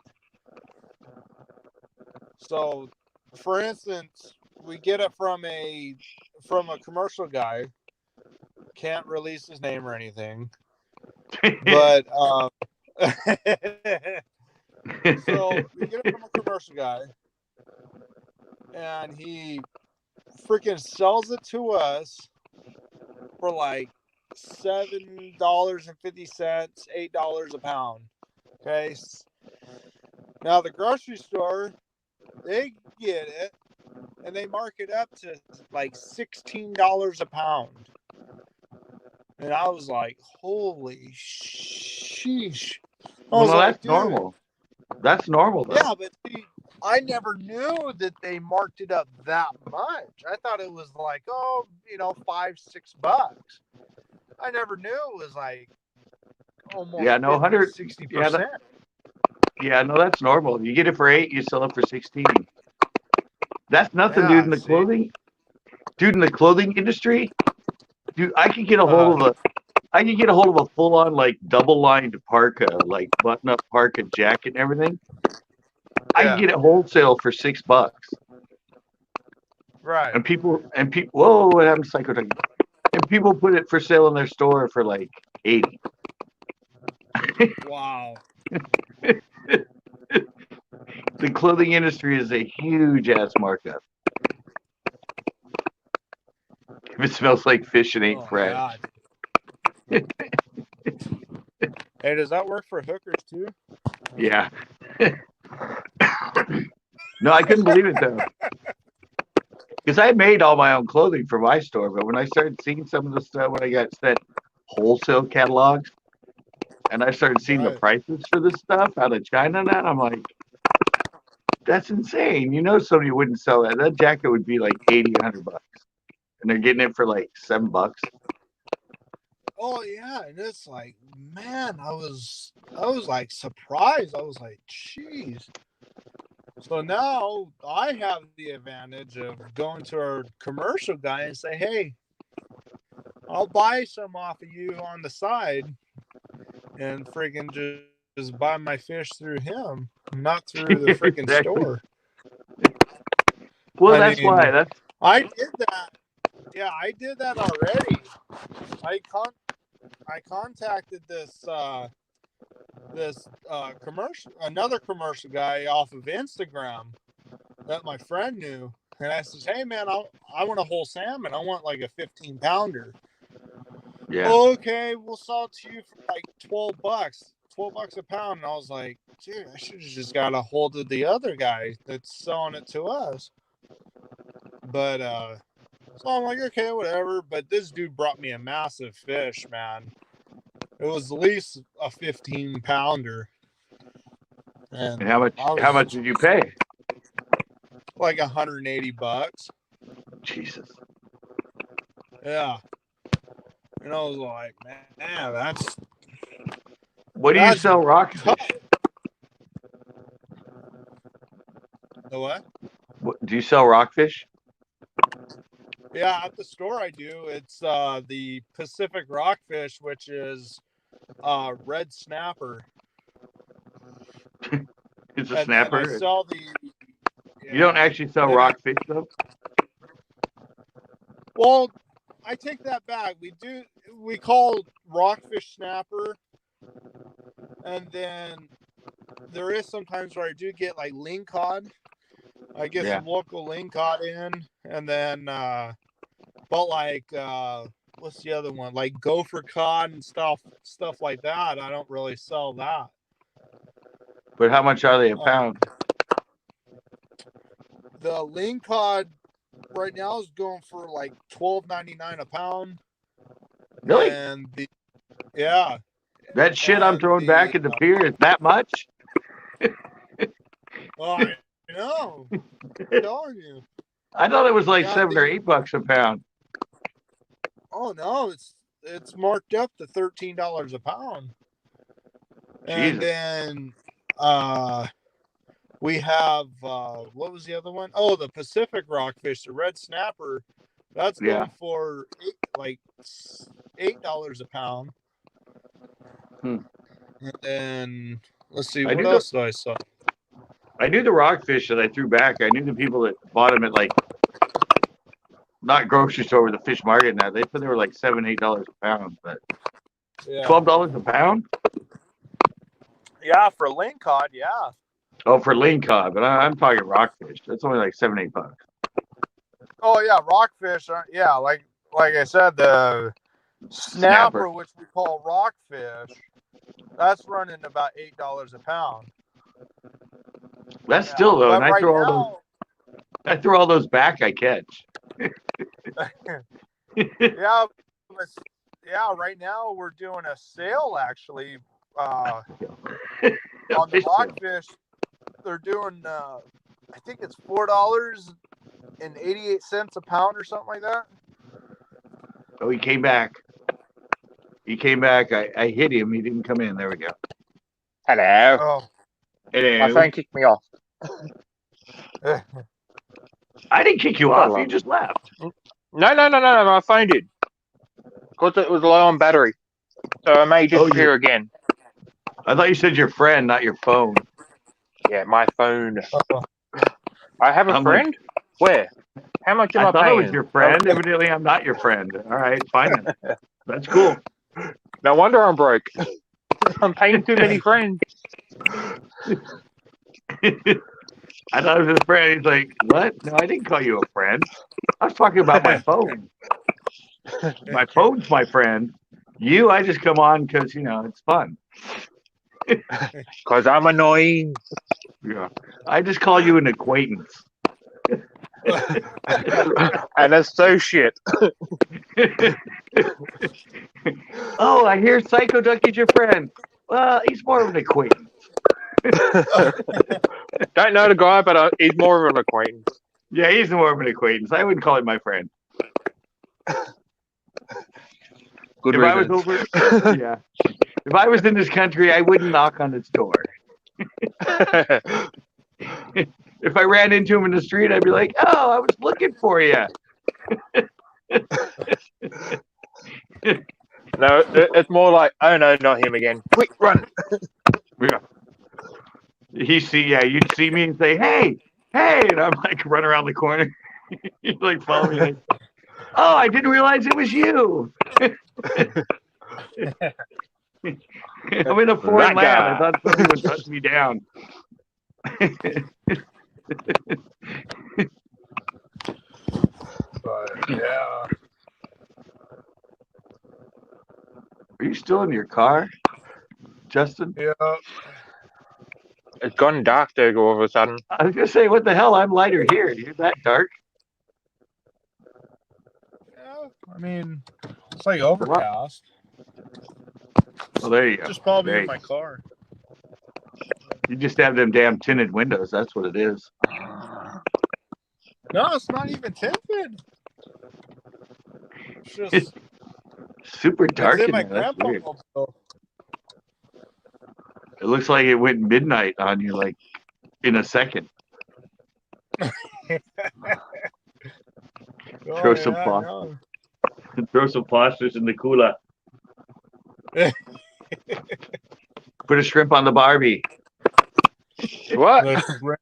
So, for instance, we get it from a commercial guy. Can't release his name or anything, but so we get it from a commercial guy, and he freaking sells it to us for like $7.50, $8 a pound. Okay. Now the grocery store, they get it and they mark it up to like $16 a pound. And I was like, holy sheesh. Well, no, that's normal. That's normal, though. Yeah, but see, I never knew that they marked it up that much. I thought it was like, $5, $6. I never knew it was like almost 60%. Yeah, no, that's normal. You get it for 8, you sell it for 16. That's nothing, dude. In the clothing, in the clothing industry, dude, I can get a hold of a full-on like double-lined parka, like button-up parka jacket and everything. I can get it wholesale for $6. Right. And people, whoa, what happened to Psycho? And people put it for sale in their store for like 80. Wow. The clothing industry is a huge ass markup. If it smells like fish, it ain't fresh. Hey, does that work for hookers too? Yeah. No, I couldn't believe it though. Because I made all my own clothing for my store, but when I started seeing some of the stuff when I got sent wholesale catalogs, and I started seeing the Right. prices for this stuff out of China. And I'm like, that's insane. You know, somebody wouldn't sell that. That jacket would be like 80, $100, and they're getting it for like $7. Oh yeah, and it's like, man, I was like surprised. I was like, jeez. So now I have the advantage of going to our commercial guy and say, hey, I'll buy some off of you on the side, and freaking just buy my fish through him, not through the freaking Exactly. store. Well, I that's mean, why. That's I did that. Yeah, I did that already. I contacted this another commercial guy off of Instagram that my friend knew, and I says, hey man, I want a whole salmon. I want like a 15-pounder. yeah. Okay, we'll sell it to you for like $12. $12 a pound. And I was like, dude, I should have just got a hold of the other guy that's selling it to us. But so I'm like, okay, whatever. But this dude brought me a massive fish, man. It was at least a 15-pounder. And And how much did you pay? like $180. Jesus. Yeah. And I was like, man, that's What do you That's sell rockfish? tough. The what? Do you sell rockfish? Yeah, at the store I do. It's the Pacific rockfish, which is red snapper. It's a And snapper. I sell the. You don't actually sell And rockfish though. Well, I take that back. We call rockfish snapper, and then there is sometimes where I do get like lingcod. I get Yeah. some local lingcod in, and then but like what's the other one? Like gopher cod and stuff like that. I don't really sell that. But how much are they a pound? The lingcod right now is going for like $12.99 a pound. Really? And yeah. That shit I'm And throwing back in the pier is that much? Oh, I know. I'm telling you. I thought it was like Yeah, $7 or $8 a pound. Oh no, it's marked up to $13 a pound. And Jesus. then we have what was the other one? Oh, the Pacific rockfish, the red snapper. That's going for $8 a pound. And then let's see, what else do I sell? I knew the rockfish that I threw back. I knew the people that bought them at like not grocery store, but the fish market. Now they said they were like $7, $8 a pound, but $12 a pound. Yeah, for lingcod, yeah. Oh, for lingcod, but I'm talking rockfish. That's only like $7, $8. Oh yeah, rockfish. Yeah, like I said, the snapper, which we call rockfish, that's running about $8 a pound. That's still though, and I throw all those back I catch. Yeah, right now we're doing a sale actually on the rockfish. They're doing I think it's $4.88 a pound or something like that. Oh, he came back. I hit him. He didn't come in. There we go. Hello. Oh. Hello. My phone kicked me off. I didn't kick you off. You just left. No. My phone did. Because it was low on battery. So it may disappear again. I thought you said your friend, not your phone. Yeah, my phone. I have a friend? Where? How much am I paying? I thought it was your friend. Evidently, I'm not your friend. All right, fine. That's cool. No wonder I'm broke. I'm paying too many friends. I thought it was his friend. He's like, what? No, I didn't call you a friend. I was talking about my phone. My phone's my friend. You, I just come on because, it's fun. Because I'm annoying. Yeah. I just call you an acquaintance. An associate. Oh, I hear Psycho Ducky's your friend. Well, he's more of an acquaintance. Don't know the guy, but he's more of an acquaintance. Yeah, he's more of an acquaintance. I wouldn't call him my friend. Good If I was reason. over, yeah. If I was in this country, I wouldn't knock on its door. If I ran into him in the street, I'd be like, "Oh, I was looking for you." No, it's more like, oh no, not him again. Quick, run. Yeah. You'd see me and say, "Hey, hey," and I'm like run around the corner. He'd like follow me. Like, oh, I didn't realize it was you. I'm in a foreign That land. I guy. thought somebody would hunt me down. But yeah. Are you still in your car, Justin? Yeah. It's gone dark there all of a sudden. I was gonna say, what the hell? I'm lighter here. You're that dark. Yeah. I mean, it's like overcast. Well, there you go. Just probably There in you my go. car. You just have them damn tinted windows. That's what it is. No, it's not even tinted. It's just Super dark it's in in my there. That's grandpa weird. mobile. It looks like it went midnight on you, like in a second. Throw some yeah, pop. no. Throw some plasters in the cooler. Put a shrimp on the Barbie. What? The shrimp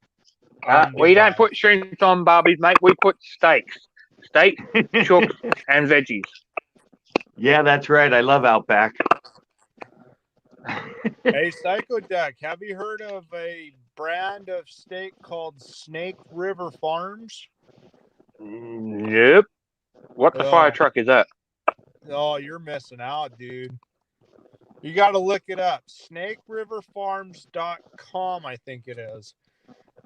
We don't put shrimps on barbies, mate. We put steaks. Steak, chooks, and veggies. Yeah, that's right. I love Outback. Hey, Psycho Deck, have you heard of a brand of steak called Snake River Farms? Nope. What the fire truck is that? Oh, you're missing out, dude. You got to look it up. SnakeRiverFarms.com, I think it is.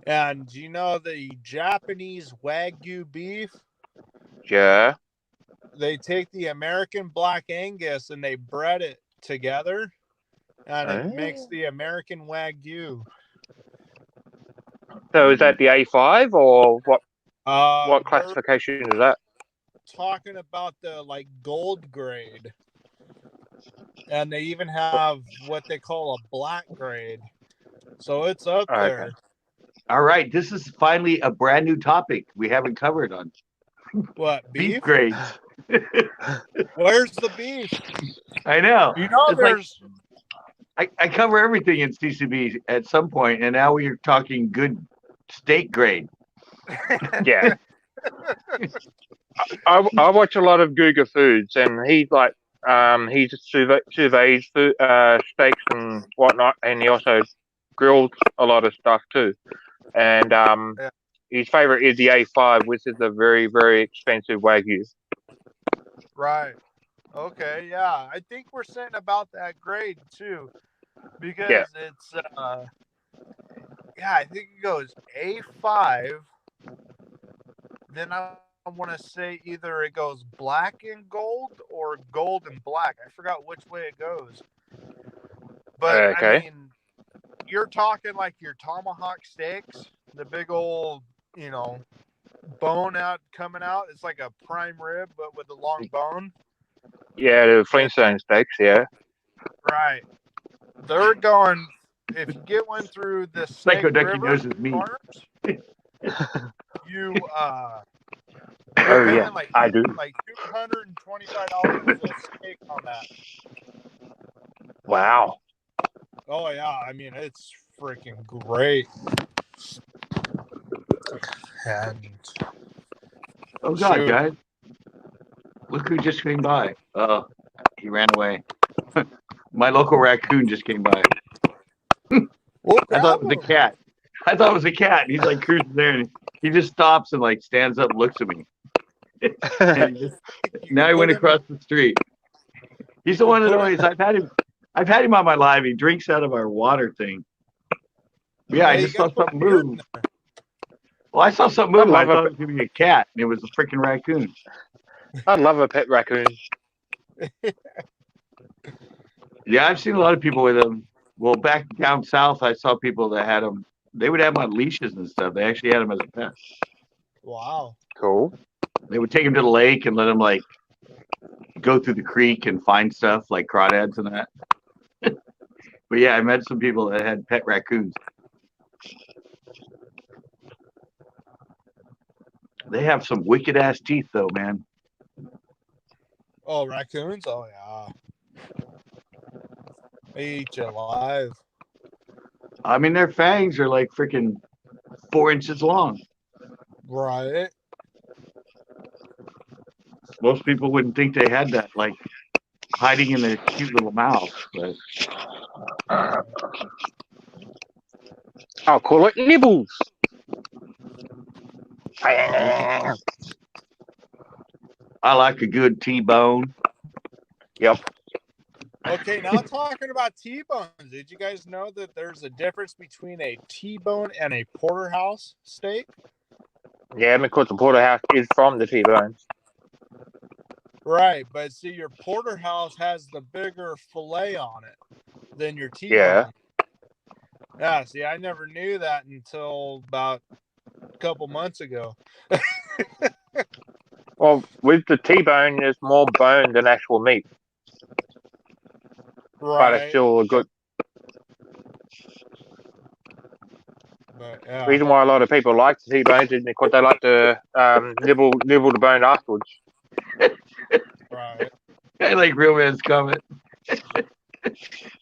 And you know the Japanese Wagyu beef? Yeah. They take the American Black Angus and they bread it together, and it makes the American Wagyu. So is that the A5 or what? What They're classification is that? talking about the like gold grade, and they even have what they call a black grade. So it's up Okay. there. All right, this is finally a brand new topic we haven't covered on What, beef beef? grades. Where's the beef? I know. You know, It's like there's I cover everything in CCB at some point, and now we're talking good steak grade. Yeah. I watch a lot of Google Foods, and he's like, he just surveys food, steaks and whatnot, and he also grills a lot of stuff too. And Yeah. his favorite is the A5, which is a very, very expensive Wagyu. right. Okay, yeah. I think we're saying about that grade too. Because Yeah. it's I think it goes A5. Then I want to say either it goes black and gold or gold and black. I forgot which way it goes. But Okay. I mean, you're talking like your tomahawk steaks, the big old, bone coming out. It's like a prime rib, but with a long bone. Yeah, the Flintstone steaks, yeah. Right. They're going. If you get one through the Snake Psycho Ducky River knows his meat. Farms, you Oh, you're yeah, paying like I do. like $225 for a steak on that. Wow. Oh yeah, I mean it's freaking great. And Oh God, shoot. guys! Look who just came by. Oh, he ran away. My local raccoon just came by. Well, I thought it was a cat. I thought it was a cat. He's like cruising there, and he just stops and like stands up, and looks at me. And now he went across the street. He's the one that always. I've had him on my live. He drinks out of our water thing. Yeah, I just saw something move. Well, I saw something move. I thought it was gonna be a cat, and it was a freaking raccoon. I'd love a pet raccoon. Yeah, I've seen a lot of people with them. Well, back down south, I saw people that had them. They would have them on leashes and stuff. They actually had them as a pet. Wow. Cool. They would take them to the lake and let them like go through the creek and find stuff like crawdads and that. But yeah, I met some people that had pet raccoons. They have some wicked ass teeth, though, man. Oh, raccoons? Oh, yeah. They eat you alive. I mean, their fangs are like freaking 4 inches long. Right. Most people wouldn't think they had that, like hiding in their cute little mouth. But I'll call it nibbles. I like a good T-bone. Yep. Okay, now talking about T-bones. Did you guys know that there's a difference between a T-bone and a porterhouse steak? Yeah, because the porterhouse is from the T-bones. Right, but see, your porterhouse has the bigger fillet on it than your T-bone. Yeah. Yeah, see, I never knew that until about a couple months ago. Well, with the T-bone, there's more bone than actual meat, but it's Right. still a good. But, yeah. Reason why a lot of people like the T-bones is because they like to nibble the bone afterwards. Right. I like real man's comment.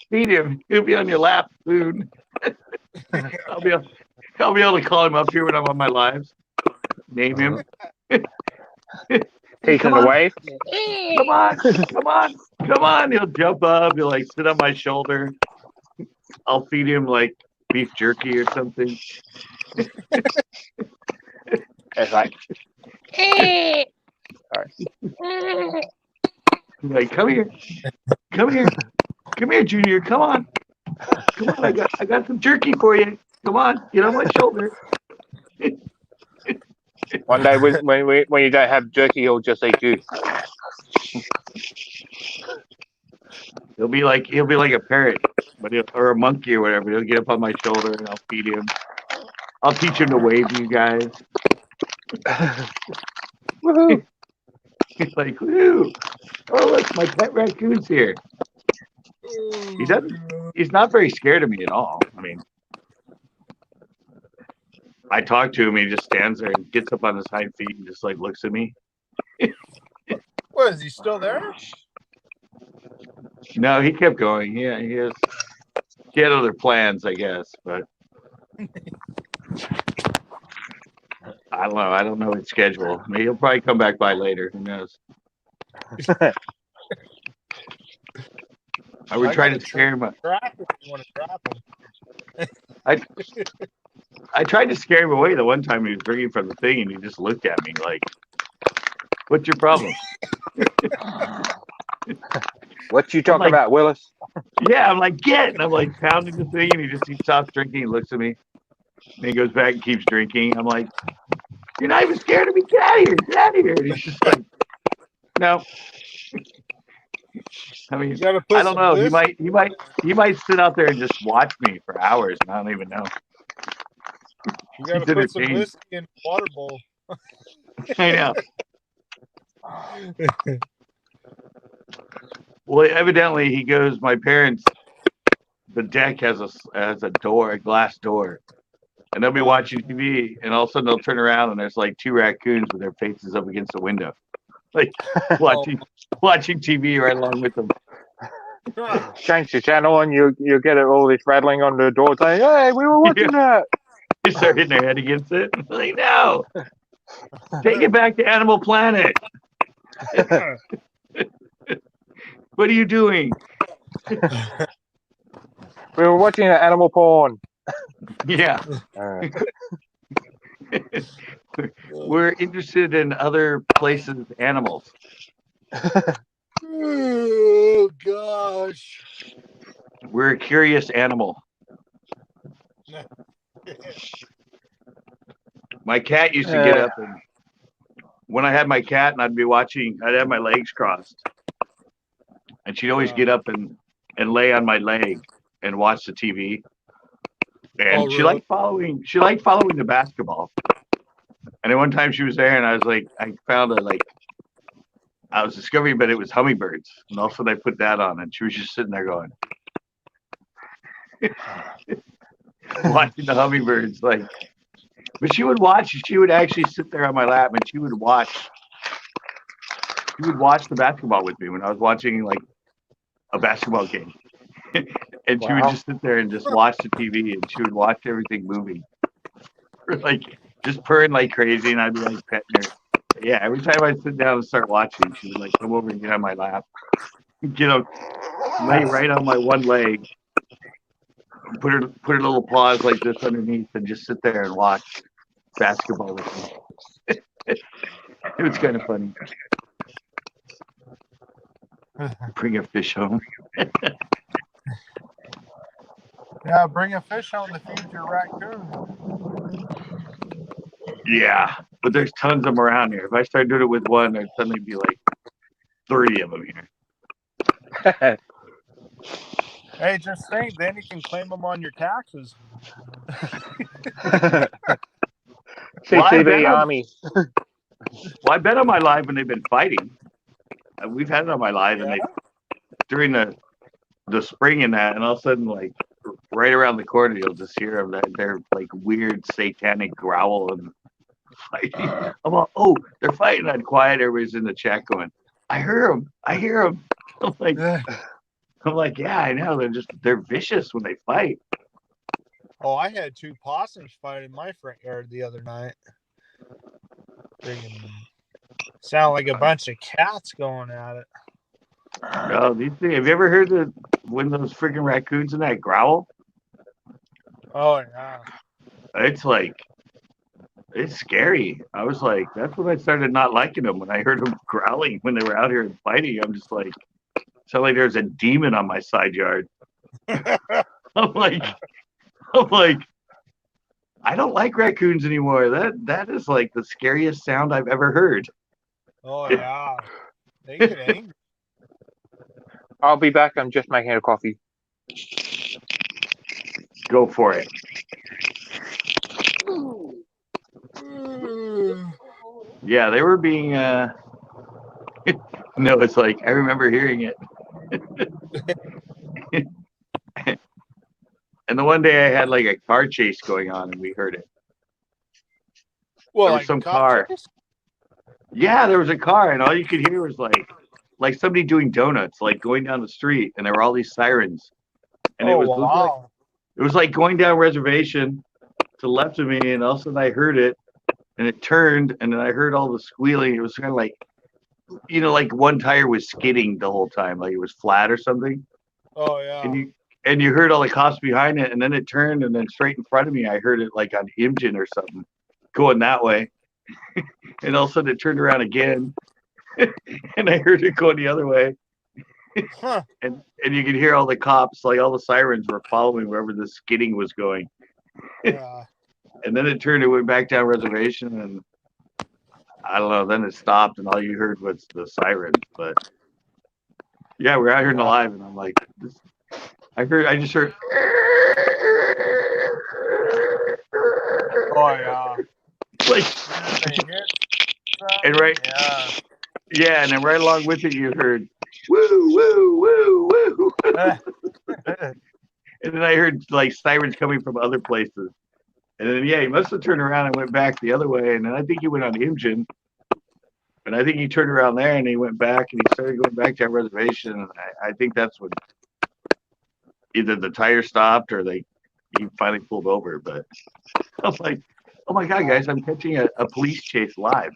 Feed him. He'll be on your lap soon. I'll be able to call him up here when I'm on my lives. Name him. Teach him Come the on. wave. Come on, come on, come on. He'll jump up. He'll like sit on my shoulder. I'll feed him like beef jerky or something. It's like, Like, come here, come here, come here, Junior. Come on, come on. I got some jerky for you. Come on, get on my shoulder. one day when you don't have jerky, he'll just eat you. He'll be like a parrot, but or a monkey or whatever. He'll get up on my shoulder and I'll feed him. I'll teach him to wave to you guys. Woohoo! He's like, woo! Oh, look, my pet raccoon's here. He doesn't. He's not very scared of me at all. I mean, I talk to him. He just stands there and gets up on his hind feet and just like looks at me. What, is he still there? No, he kept going. Yeah, he had other plans, I guess, but I don't know. I don't know his schedule. I mean, he'll probably come back by later. Who knows? I would try to scare him. Trap if you want to trap him. I tried to scare him away the one time he was drinking from the thing, and he just looked at me like, "What's your problem?" What you talking like, about, Willis? Yeah, I'm like, get! And I'm like pounding the thing, and he stops drinking. He looks at me, and he goes back and keeps drinking. I'm like, "You're not even scared of me. Get out of here! Get out of here!" And he's just like, "No." I mean, I don't know. He might sit out there and just watch me for hours, and I don't even know. You got to put some whiskey in the water bowl. I know. Well, evidently he goes. My parents, the deck has a door, a glass door, and they'll be watching TV, and all of a sudden they'll turn around and there's like two raccoons with their faces up against the window, like watching TV right along with them. Change the channel and you get all this rattling on the door saying, "Hey, we were watching that." They start hitting their head against it. Like, no, take it back to Animal Planet. What are you doing? We were watching animal porn. Yeah. We're interested in other places' animals. Oh, gosh. We're a curious animal. My cat used to get up, and when I had my cat and I'd be watching, I'd have my legs crossed. And she'd always get up and lay on my leg. and watch the TV. And Oh, she really? liked following the basketball. And then one time she was there, and I was like, I found I was discovering, but it was hummingbirds, and all of a sudden I put that on, and she was just sitting there going, watching the hummingbirds, like. But she would watch. She would actually sit there on my lap, and she would watch. She would watch the basketball with me when I was watching like a basketball game, and she would Wow. just sit there and just watch the TV, and she would watch everything moving, like just purring like crazy, and I'd be like petting her. Yeah, every time I'd sit down and start watching, she would like come over and get on my lap, lay right on my one leg, put her little paws like this underneath, and just sit there and watch basketball with me. It was kind of funny. Bring a fish home. Yeah, bring a fish home to feed your raccoon. Yeah, but there's tons of them around here. If I start doing it with one, there'd suddenly be like 30 of them here. Hey, just think, then you can claim them on your taxes. CCB Army. Well, I've been on my live when they've been fighting. We've had it on my live, and they during the spring and that, and all of a sudden, like right around the corner, you'll just hear them. They're like weird satanic growl and fighting. I'm like, oh, they're fighting. I'm quiet. Everybody's in the chat going, I hear them. I hear them. I'm like, yeah, I know. They're vicious when they fight. Oh, I had 2 possums fight in my front yard the other night. Friggin' sound like a bunch of cats going at it. No, these things. Have you ever heard when those freaking raccoons in that growl? Oh yeah. It's scary. I was like, that's when I started not liking them, when I heard them growling when they were out here and fighting. I'm just like, sound like there's a demon on my side yard. I'm like, I don't like raccoons anymore. That is like the scariest sound I've ever heard. Oh yeah. They get angry. I'll be back. I'm just making a coffee. Go for it. Yeah, they were being no, it's like I remember hearing it. And the one day I had like a car chase going on, and we heard it. Well, There was like some cop car. chase? Yeah, there was a car, and all you could hear was like somebody doing donuts, like going down the street, and there were all these sirens. And Oh, it was like going down reservation to the left of me, and all of a sudden I heard it, and it turned, and then I heard all the squealing. It was kind of like, like one tire was skidding the whole time, like it was flat or something. Oh yeah. And you heard all the cops behind it, and then it turned, and then straight in front of me, I heard it like on Imjin or something, going that way. And all of a sudden it turned around again, and I heard it going the other way. Huh. And you could hear all the cops, like all the sirens were following wherever the skidding was going. Yeah. And then it turned, it went back down reservation, and I don't know, then it stopped, and all you heard was the sirens. But yeah, we're out here in the live, and I'm like, I just heard. Oh yeah. Like, and right, yeah. And then right along with it, you heard woo, woo, woo, woo. And then I heard like sirens coming from other places. And then, he must have turned around and went back the other way. And then I think he went on Imjin. And I think he turned around there and he went back and he started going back to that reservation. And I think that's when either the tire stopped or he finally pulled over. But I was like, oh my God, guys, I'm catching a police chase live.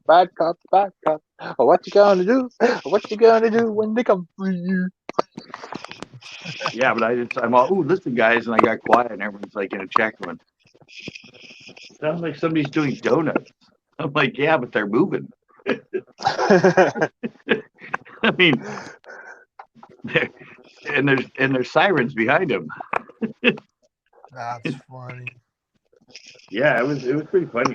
Bad cop, bad cop. What you gonna do? What you gonna do when they come for you? Yeah, but I'm all, ooh, listen, guys. And I got quiet and everyone's like in a chat going, sounds like somebody's doing donuts. I'm like, yeah, but they're moving. I mean, there's sirens behind them. That's funny. Yeah, it was pretty funny.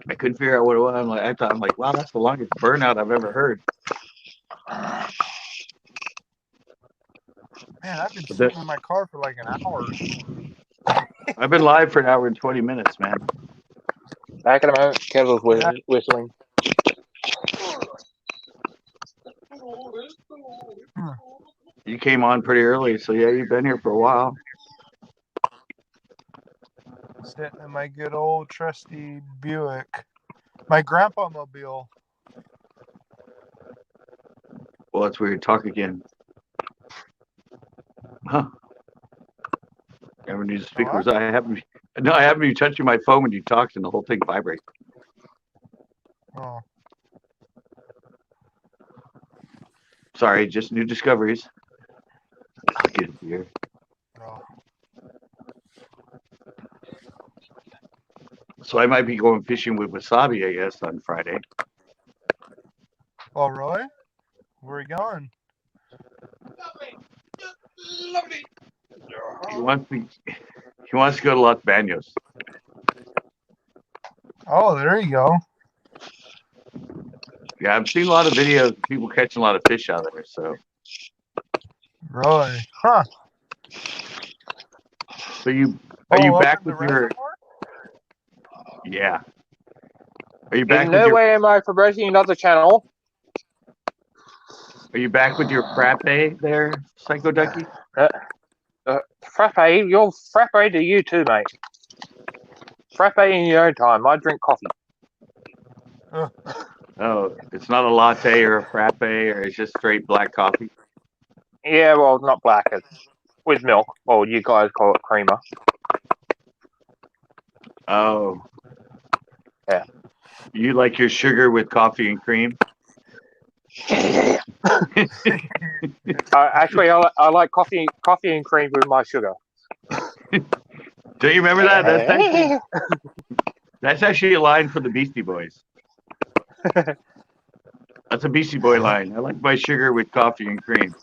I couldn't figure out what it was. I'm like, wow, that's the longest burnout I've ever heard. Man, I've been But sitting in my car for like an hour. I've been live for an hour and 20 minutes, man. Back in a moment, Kettle's Yeah. whistling. You came on pretty early, so yeah, you've been here for a while. Sitting in my good old trusty Buick. My grandpa mobile. Well, that's weird. Talk again. Huh. Never knew the speaker was. I haven't you touching my phone when you talked and the whole thing vibrates. Oh. Sorry, just new discoveries. I'll get it here. Oh. So I might be going fishing with Wasabi, I guess, on Friday. Oh, really? Where are you going? He wants to go to Los Banos. Oh, there you go. Yeah, I've seen a lot of videos of people catching a lot of fish out there. So, Really? Huh. so are you up back in the with your? reservoir? Yeah. Are you back In with no your? way am I promoting another channel. Are you back with your frappe there, Psycho Ducky? Frappe, you're frappe to you too, mate. Frappe in your own time. I drink coffee. Oh, it's not a latte or a frappe, or it's just straight black coffee. Yeah, well, not black. It's with milk. Or you guys call it creamer. Oh. Yeah. You like your sugar with coffee and cream? Actually, I like coffee and cream with my sugar. Don't you remember that? That's actually a line from the Beastie Boys. That's a Beastie Boy line. I like my sugar with coffee and cream.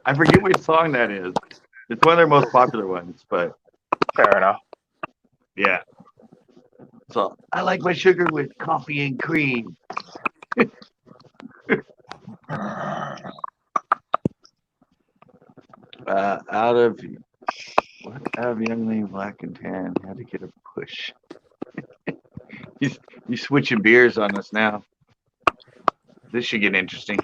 I forget which song that is. It's one of their most popular ones, but Fair enough. yeah. So I like my sugar with coffee and cream. Out of Young Lane Black and Tan, had to get a push. He's switching beers on us now. This should get interesting.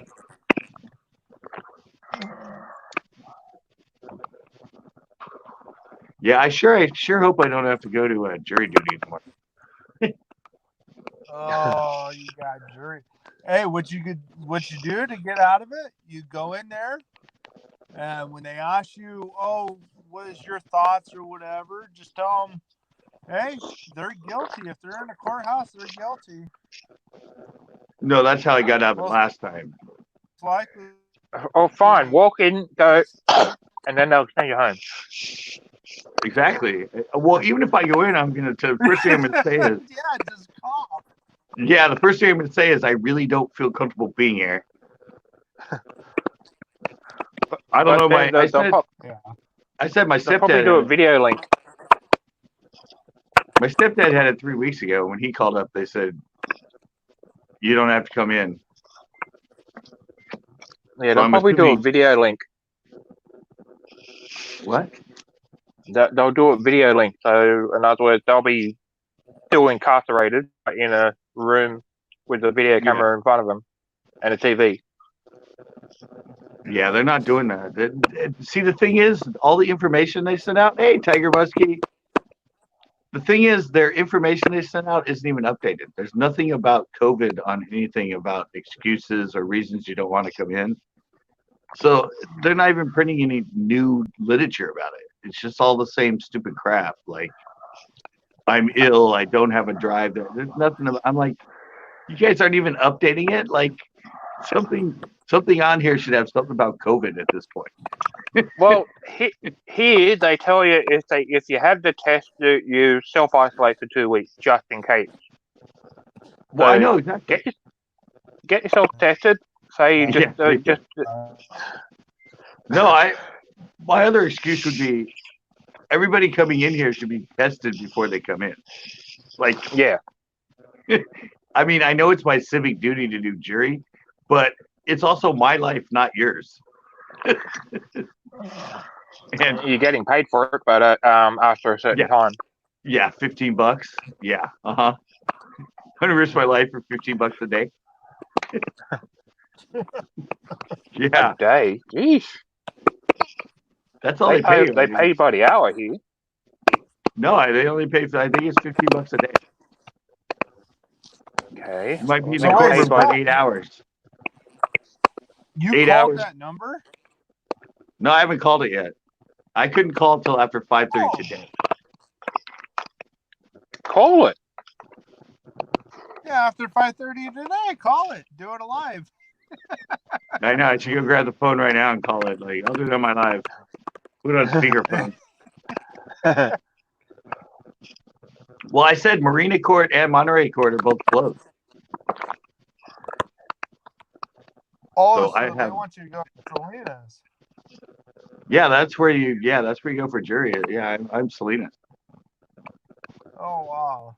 Yeah, I sure hope I don't have to go to jury duty tomorrow. Oh, you got jury. Hey, what you do to get out of it? You go in there, and when they ask you, "Oh, what is your thoughts or whatever?" Just tell them, "Hey, they're guilty. If they're in the courthouse, they're guilty." No, that's how I got out of it last time. It's likely. Oh, fine. Walk in, go, and then they'll send you home. Exactly. Well, even if I go in, the first thing I'm gonna say is, yeah, just cough. yeah, the first thing I'm gonna say is I really don't feel comfortable being here. I don't know. I said my They'll probably do a stepdad. video link. My stepdad had it 3 weeks ago. When he called up, they said, "You don't have to come in." Yeah, they'll probably do a video link. What? They'll do a video link. So, in other words, they'll be still incarcerated in a room with a video camera in front of them and a TV. Yeah, they're not doing that. See, the thing is, all the information they sent out. Hey, Tiger Muskie. The thing is, their information they sent out isn't even updated. There's nothing about COVID on anything about excuses or reasons you don't want to come in. So they're not even printing any new literature about it. It's just all the same stupid crap. Like, I'm ill. I don't have a drive. There's nothing. I'm like, you guys aren't even updating it. Like, something on here should have something about COVID at this point. Well, here they tell you if you have the test, you self-isolate for 2 weeks just in case. Well, I know exactly. Get yourself tested. Say you just. No, my other excuse would be everybody coming in here should be tested before they come in. Like, yeah. I mean, I know it's my civic duty to do jury, but it's also my life, not yours. And You're getting paid for it, but after a certain time. Yeah, $15. Yeah, I'm gonna risk my life for $15 a day. Yeah, A day? Jeez. that's all they pay you. They pay by the hour here. No, they only pay for. I think it's $15 a day. Okay. You might be in Well, the they courtroom pay by- for 8 hours. You 8 called hours. that number? No, I haven't called it yet. I couldn't call until after 5:30 today. Call it. Yeah, after 5:30 today, call it. Do it alive. I know. I should go grab the phone right now and call it. Like, I'll do it on my live. Put it on speakerphone. Well, I said Marina Court and Monterey Court are both closed. Oh, So so I they have- want you to go to Salinas. Yeah, that's where you. Yeah, that's where you go for jury. Yeah, I'm Salinas. Oh, wow.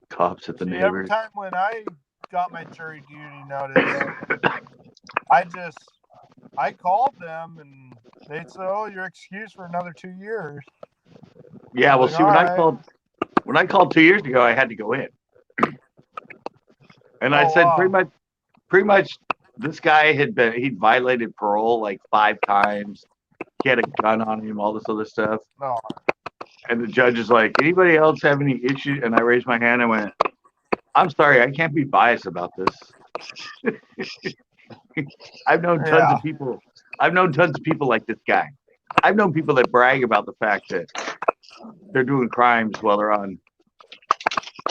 Cops at the See, every neighbors. time when I got my jury duty notice, I called them and they said, "Oh, you're excused for another 2 years." Yeah, well, Like, see, when I alright. called 2 years ago, I had to go in, and I Oh, said wow. pretty much, this guy he'd violated parole like 5 times. He had a gun on him, all this other stuff. No. And the judge is like, anybody else have any issues? And I raised my hand and went, I'm sorry, I can't be biased about this. I've known tons of people. I've known tons of people like this guy. I've known people that brag about the fact that they're doing crimes while they're on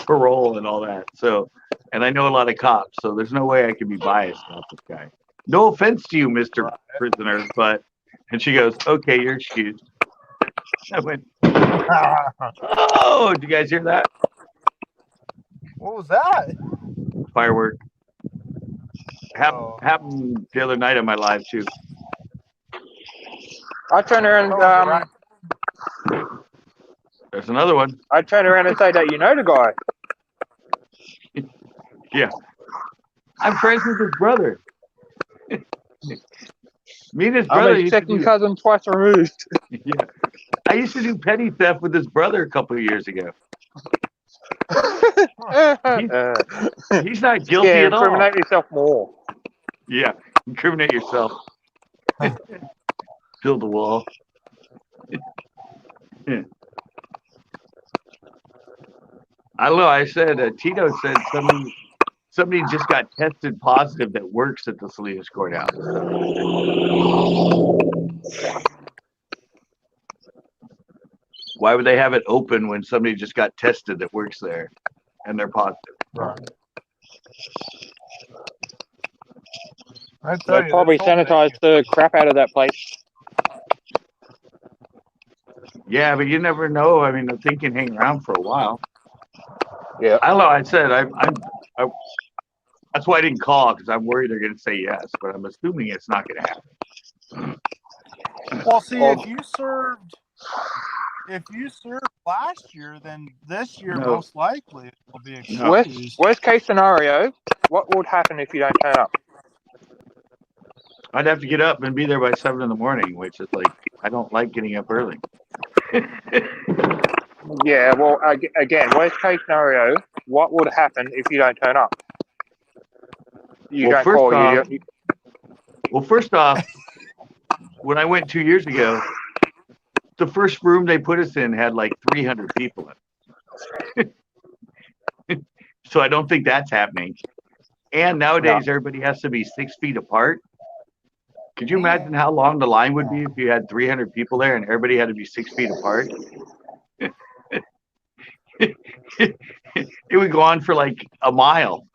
parole and all that. So, and I know a lot of cops, so there's no way I can be biased about this guy. No offense to you, Mr. Prisoner, but, and she goes, okay, you're excused. I went, oh, did you guys hear that? What was that? Firework. Happened the other night on my live too. I turn around There's another one. I turn around and say that you know the guy. Yeah. I'm friends with his brother. Me and his brother. I'm a second cousin twice removed. Yeah. I used to do petty theft with his brother a couple of years ago. He's not guilty at all. Incriminate yourself more. Yeah, incriminate yourself. Build a wall. I don't know. I said Tito said somebody just got tested positive that works at the Salinas courthouse. Why would they have it open when somebody just got tested that works there and they're positive? Right. They probably sanitized the crap out of that place. Yeah, but you never know. I mean, the thing can hang around for a while. Yeah. I don't know. I said that's why I didn't call, because I'm worried they're going to say yes, but I'm assuming it's not going to happen. Well, see, if you served last year, then this year most likely it will be excused. Worst case scenario, what would happen if you don't turn up? I'd have to get up and be there by 7 in the morning, which is like, I don't like getting up early. Yeah, well, again, worst case scenario, what would happen if you don't turn up? Well, first off, when I went 2 years ago, the first room they put us in had like 300 people in it. So I don't think that's happening. And nowadays, everybody has to be 6 feet apart. Could you imagine how long the line would be if you had 300 people there and everybody had to be 6 feet apart? It would go on for like a mile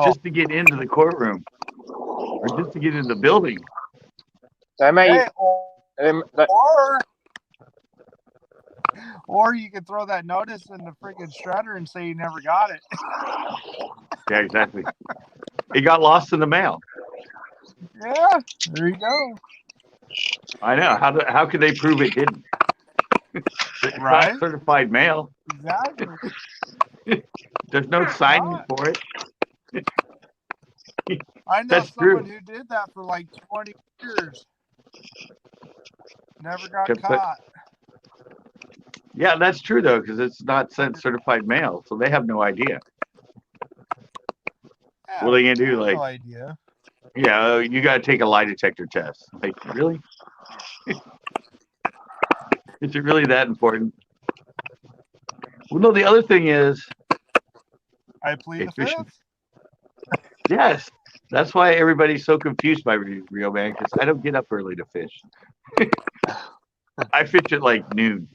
just to get into the courtroom or just to get into the building. Or you could throw that notice in the freaking shredder and say you never got it. Yeah, exactly. It got lost in the mail. Yeah, there you go. I know. How could they prove it didn't? It's Right? not certified mail. Exactly. There's no signing for it. I know That's someone true. who did that for like 20 years. Never got Kept caught. Yeah, that's true though, because it's not sent certified mail, so they have no idea. Yeah, What are they gonna I do? have Like, no idea. yeah, you got to take a lie detector test. Like, really? Is it really that important? Well, no. The other thing is, I plead the fishing. fifth. Yes, that's why everybody's so confused by Rio, man. Because I don't get up early to fish. I fish at like noon.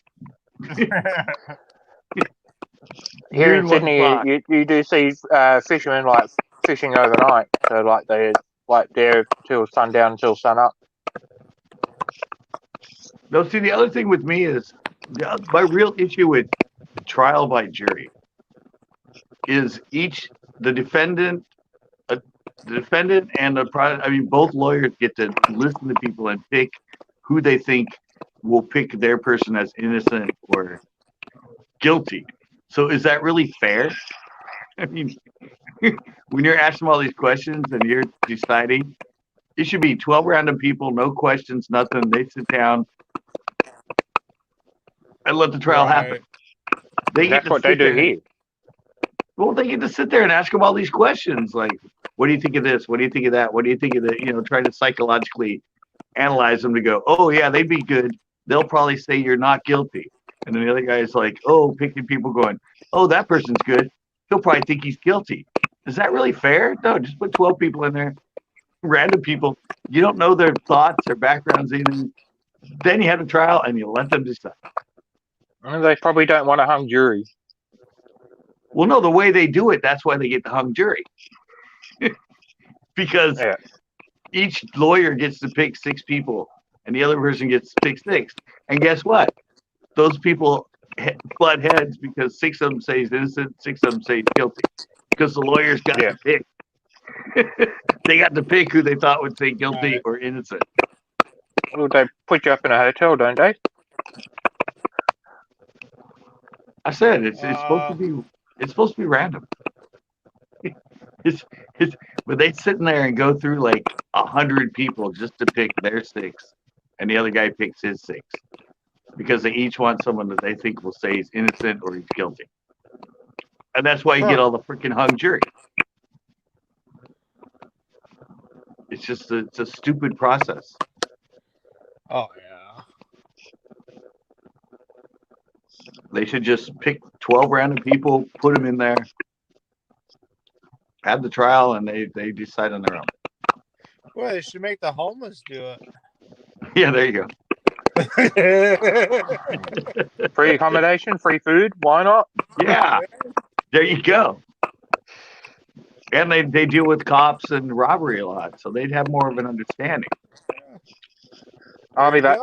Here in Noon, 1 Sydney, o'clock. you do see fishermen like fishing overnight. So like they're till sundown until sun up. No, see, the other thing with me is my real issue with trial by jury is the defendant, and both lawyers get to listen to people and pick who they think will pick their person as innocent or guilty. So is that really fair? I mean, when you're asking all these questions and you're deciding, it should be 12 random people, no questions, nothing. They sit down and let the trial happen. That's what they do here. Well, they get to sit there and ask them all these questions, like, "What do you think of this? What do you think of that? What do you think of that?" Try to psychologically analyze them to go, "Oh yeah, they'd be good. They'll probably say you're not guilty." And then the other guy is like, "Oh, picking people going, oh, that person's good. He'll probably think he's guilty." Is that really fair? No, just put 12 people in there, random people. You don't know their thoughts, their backgrounds, anything. Then you have a trial and you let them decide. They probably don't want a hung jury. Well, no, the way they do it, that's why they get the hung jury. Because each lawyer gets to pick 6 people and the other person gets to pick 6. And guess what? Those people butt heads because 6 of them say he's innocent, 6 of them say he's guilty. Because the lawyers got to pick. They got to pick who they thought would say guilty or innocent. Well, they put you up in a hotel, don't they? I said it's supposed to be random. But they sit in there and go through like 100 people just to pick their 6, and the other guy picks his 6 because they each want someone that they think will say he's innocent or he's guilty, and that's why you get all the freaking hung jury. It's a stupid process. Oh yeah. They should just pick 12 random people, put them in there, have the trial, and they decide on their own. Well, they should make the homeless do it. Yeah, there you go. Free accommodation, free food. Why not? Yeah, there you go. And they deal with cops and robbery a lot, so they'd have more of an understanding. I'll be back.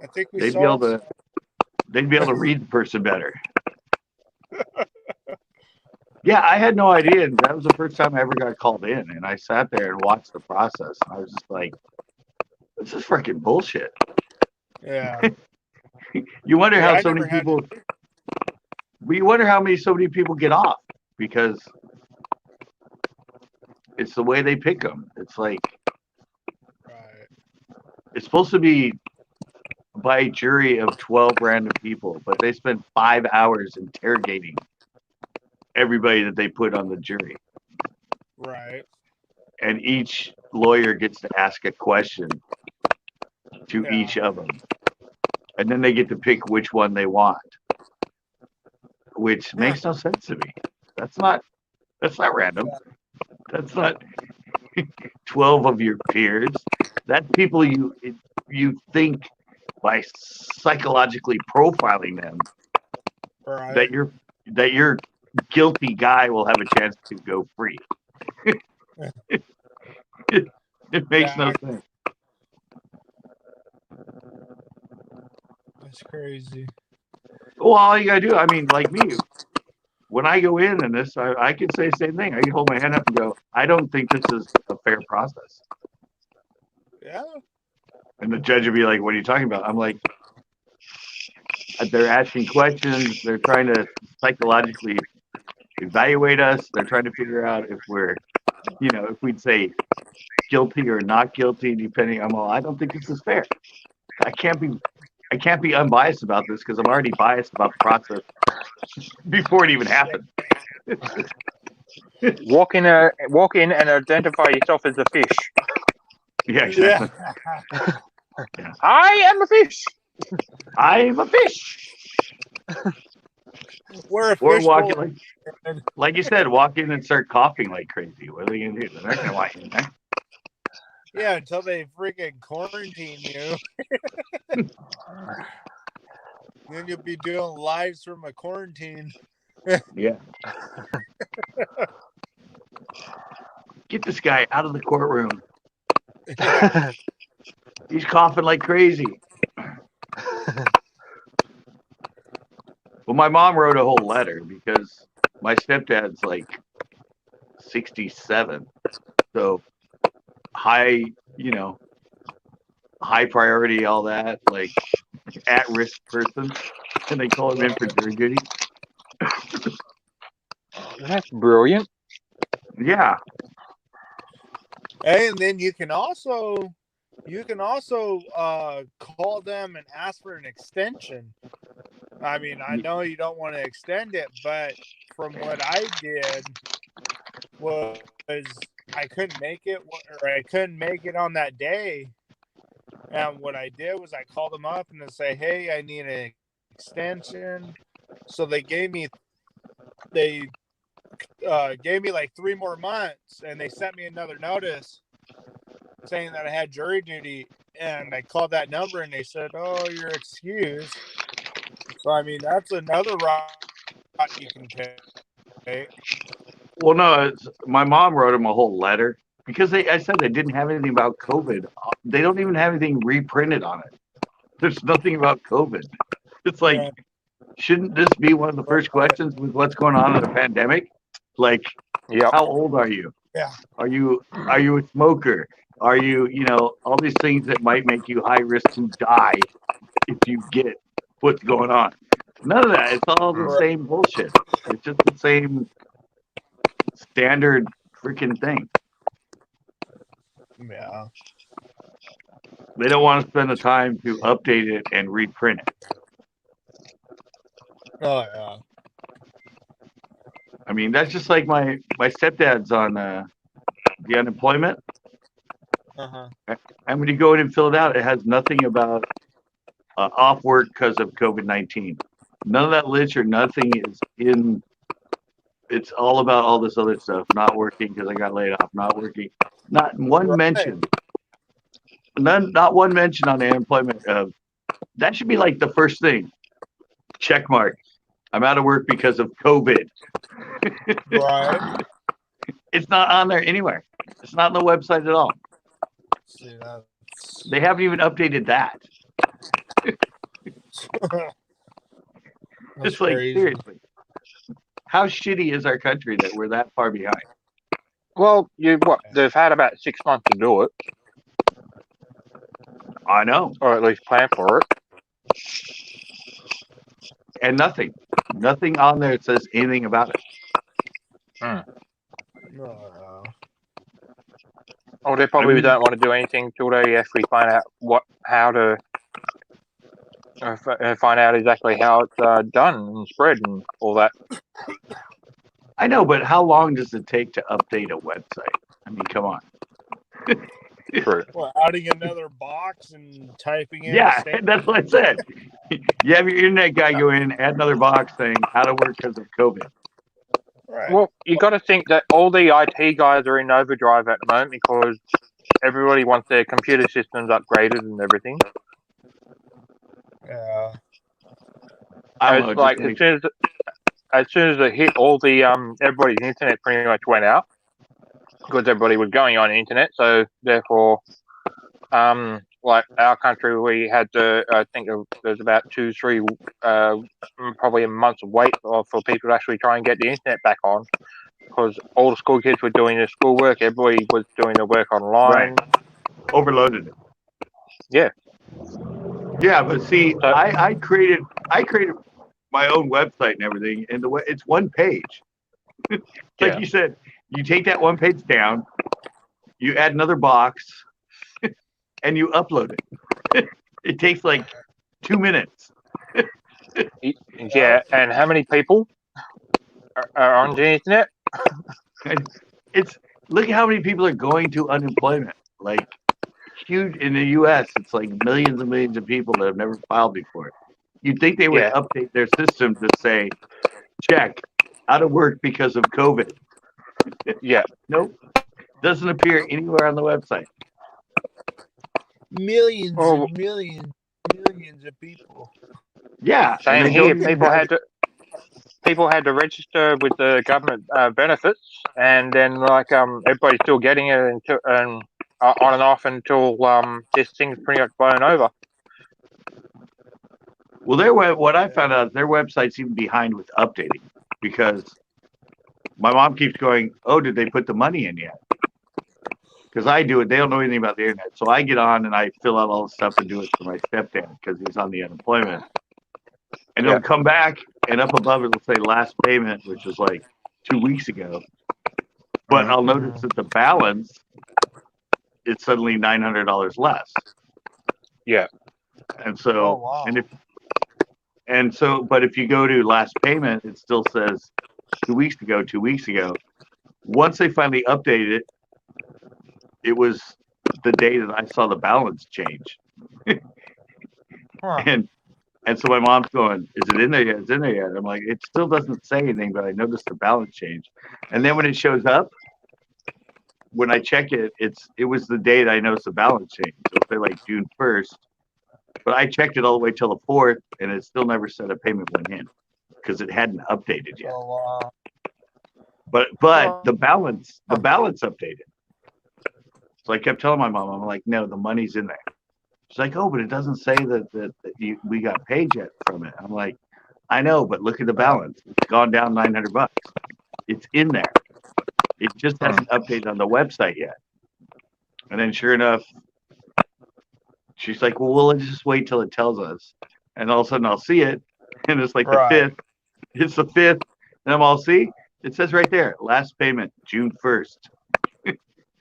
I think They'd be able to read the person better. Yeah, I had no idea. And that was the first time I ever got called in, and I sat there and watched the process. I was just like, "This is freaking bullshit." Yeah. You wonder how so many people. We wonder how so many people get off because it's the way they pick them. It's like it's supposed to be by a jury of 12 random people, but they spend 5 hours interrogating everybody that they put on the jury. Right. And each lawyer gets to ask a question to each of them. And then they get to pick which one they want. Which makes no sense to me. That's not random. That's not 12 of your peers. That's people you think by psychologically profiling them that your guilty guy will have a chance to go free. It makes no sense. That's crazy. Well, all you gotta do, I mean, like me, when I go in and this, I can say the same thing. I can hold my hand up and go, I don't think this is a fair process. Yeah. And the judge would be like, "What are you talking about?" I'm like, They're asking questions. They're trying to psychologically evaluate us. They're trying to figure out if we're, if we'd say guilty or not guilty, depending on. Well, I don't think this is fair. I can't be. I can't be unbiased about this because I'm already biased about the process before it even happened. Walk in and identify yourself as a fish. Yeah, exactly. Yeah. I am a fish. I'm a fish. We're a Or fish walk bowl. like you said, walk in and start coughing like crazy. What are they gonna do? They're not gonna want you in there. Yeah, until they freaking quarantine you. Then you'll be doing lives from a quarantine. Yeah. Get this guy out of the courtroom. He's coughing like crazy. Well, my mom wrote a whole letter because my stepdad's like 67. So high, high priority, all that, like at risk person. And they call him in for jury duty. That's brilliant. Yeah. And then you can also call them and ask for an extension. I mean, I know you don't want to extend it, but from what I did was I couldn't make it, or I couldn't make it on that day. And what I did was I called them up and I say, "Hey, I need an extension." So they gave me like 3 more months, and they sent me another notice saying that I had jury duty. And I called that number, and they said, "Oh, you're excused." So I mean, that's another route you can take. Well, no, my mom wrote him a whole letter because I said they didn't have anything about COVID. They don't even have anything reprinted on it. There's nothing about COVID. It's like, Yeah. shouldn't this be one of the first questions with what's going on in the pandemic? Like, Yep. how old are you? Yeah. Are you a smoker? Are you, all these things that might make you high risk to die if you get what's going on? None of that. It's all the same bullshit. It's just the same standard freaking thing. Yeah. They don't want to spend the time to update it and reprint it. Oh yeah. I mean, that's just like my stepdad's on the unemployment. Uh-huh. And when you go in and fill it out, it has nothing about off work because of COVID-19. None of that literature, nothing is in. It's all about all this other stuff. Not working because I got laid off. Not working. Not one mention. Not one mention on the unemployment. That should be like the first thing. Check mark. I'm out of work because of COVID. Right. It's not on there anywhere. It's not on the website at all. See, that's... They haven't even updated that. It's like, crazy. seriously. How shitty is our country that we're that far behind? Well, they've had about 6 months to do it, I know. or at least plan for it. And nothing on there that says anything about it. Oh, they probably don't want to do anything till they actually find out how to find out exactly how it's done and spread and all that. I know, but how long does it take to update a website? I mean, come on. True. Well, adding another box and typing in. Yeah, that's what I said. You have your internet guy go in, add another box saying out of work because of COVID. Right. Well, you got to think that all the IT guys are in overdrive at the moment because everybody wants their computer systems upgraded and everything. Yeah. It's like as soon as it hit, all the everybody's internet pretty much went out because everybody was going on the internet. So therefore, like our country, we had to. I think there's about 2-3, probably a month's wait for people to actually try and get the internet back on because all the school kids were doing their schoolwork. Everybody was doing their work online. Right. Overloaded it. Yeah. Yeah, but see, So, I created my own website and everything, and it's one page. Like yeah. you said, you take that one page down, you add another box, and you upload it. It takes like 2 minutes. Yeah, and how many people are on the internet? And it's look at how many people are going to unemployment. Like huge in the U.S., it's like millions and millions of people that have never filed before. You'd think they would Yeah, update their system to say, check, out of work because of COVID. yeah. Nope, doesn't appear anywhere on the website. Millions Oh, and millions of people. Yeah, and same they here. don't even have. People had to register with the government benefits, and then like everybody's still getting it until on and off until this thing's pretty much blown over. Well, what I found out, their website's even behind with updating because my mom keeps going, "Oh, did they put the money in yet?" Because I do it. They don't know anything about the internet, so I get on and I fill out all the stuff and do it for my stepdad because he's on the unemployment. And Yeah. it'll come back, and up above it'll say last payment, which was like 2 weeks ago. But Mhm. I'll notice that the balance is suddenly $900 less. Yeah. And so, Oh wow. but if you go to last payment, it still says 2 weeks ago, 2 weeks ago. Once they finally updated it, it was the day that I saw the balance change. Huh. And so my mom's going, "Is it in there yet? It's in there yet?" I'm like, "It still doesn't say anything, but I noticed the balance change." And then when it shows up, when I check it, it was the date I noticed the balance change. It'll say like June 1st, but I checked it all the way till the 4th, and it still never said a payment went in because it hadn't updated yet. So But the balance updated. So I kept telling my mom, I'm like, "No, the money's in there." She's like, "Oh, but it doesn't say that we got paid yet from it." I'm like, "I know, but look at the balance. It's gone down $900. It's in there. It just hasn't updated on the website yet." And then sure enough, she's like, "Well, we'll just wait till it tells us." And all of a sudden I'll see it, and it's like the Right. 5th. It's the 5th, and I'm all, see? It says right there, last payment, June 1st.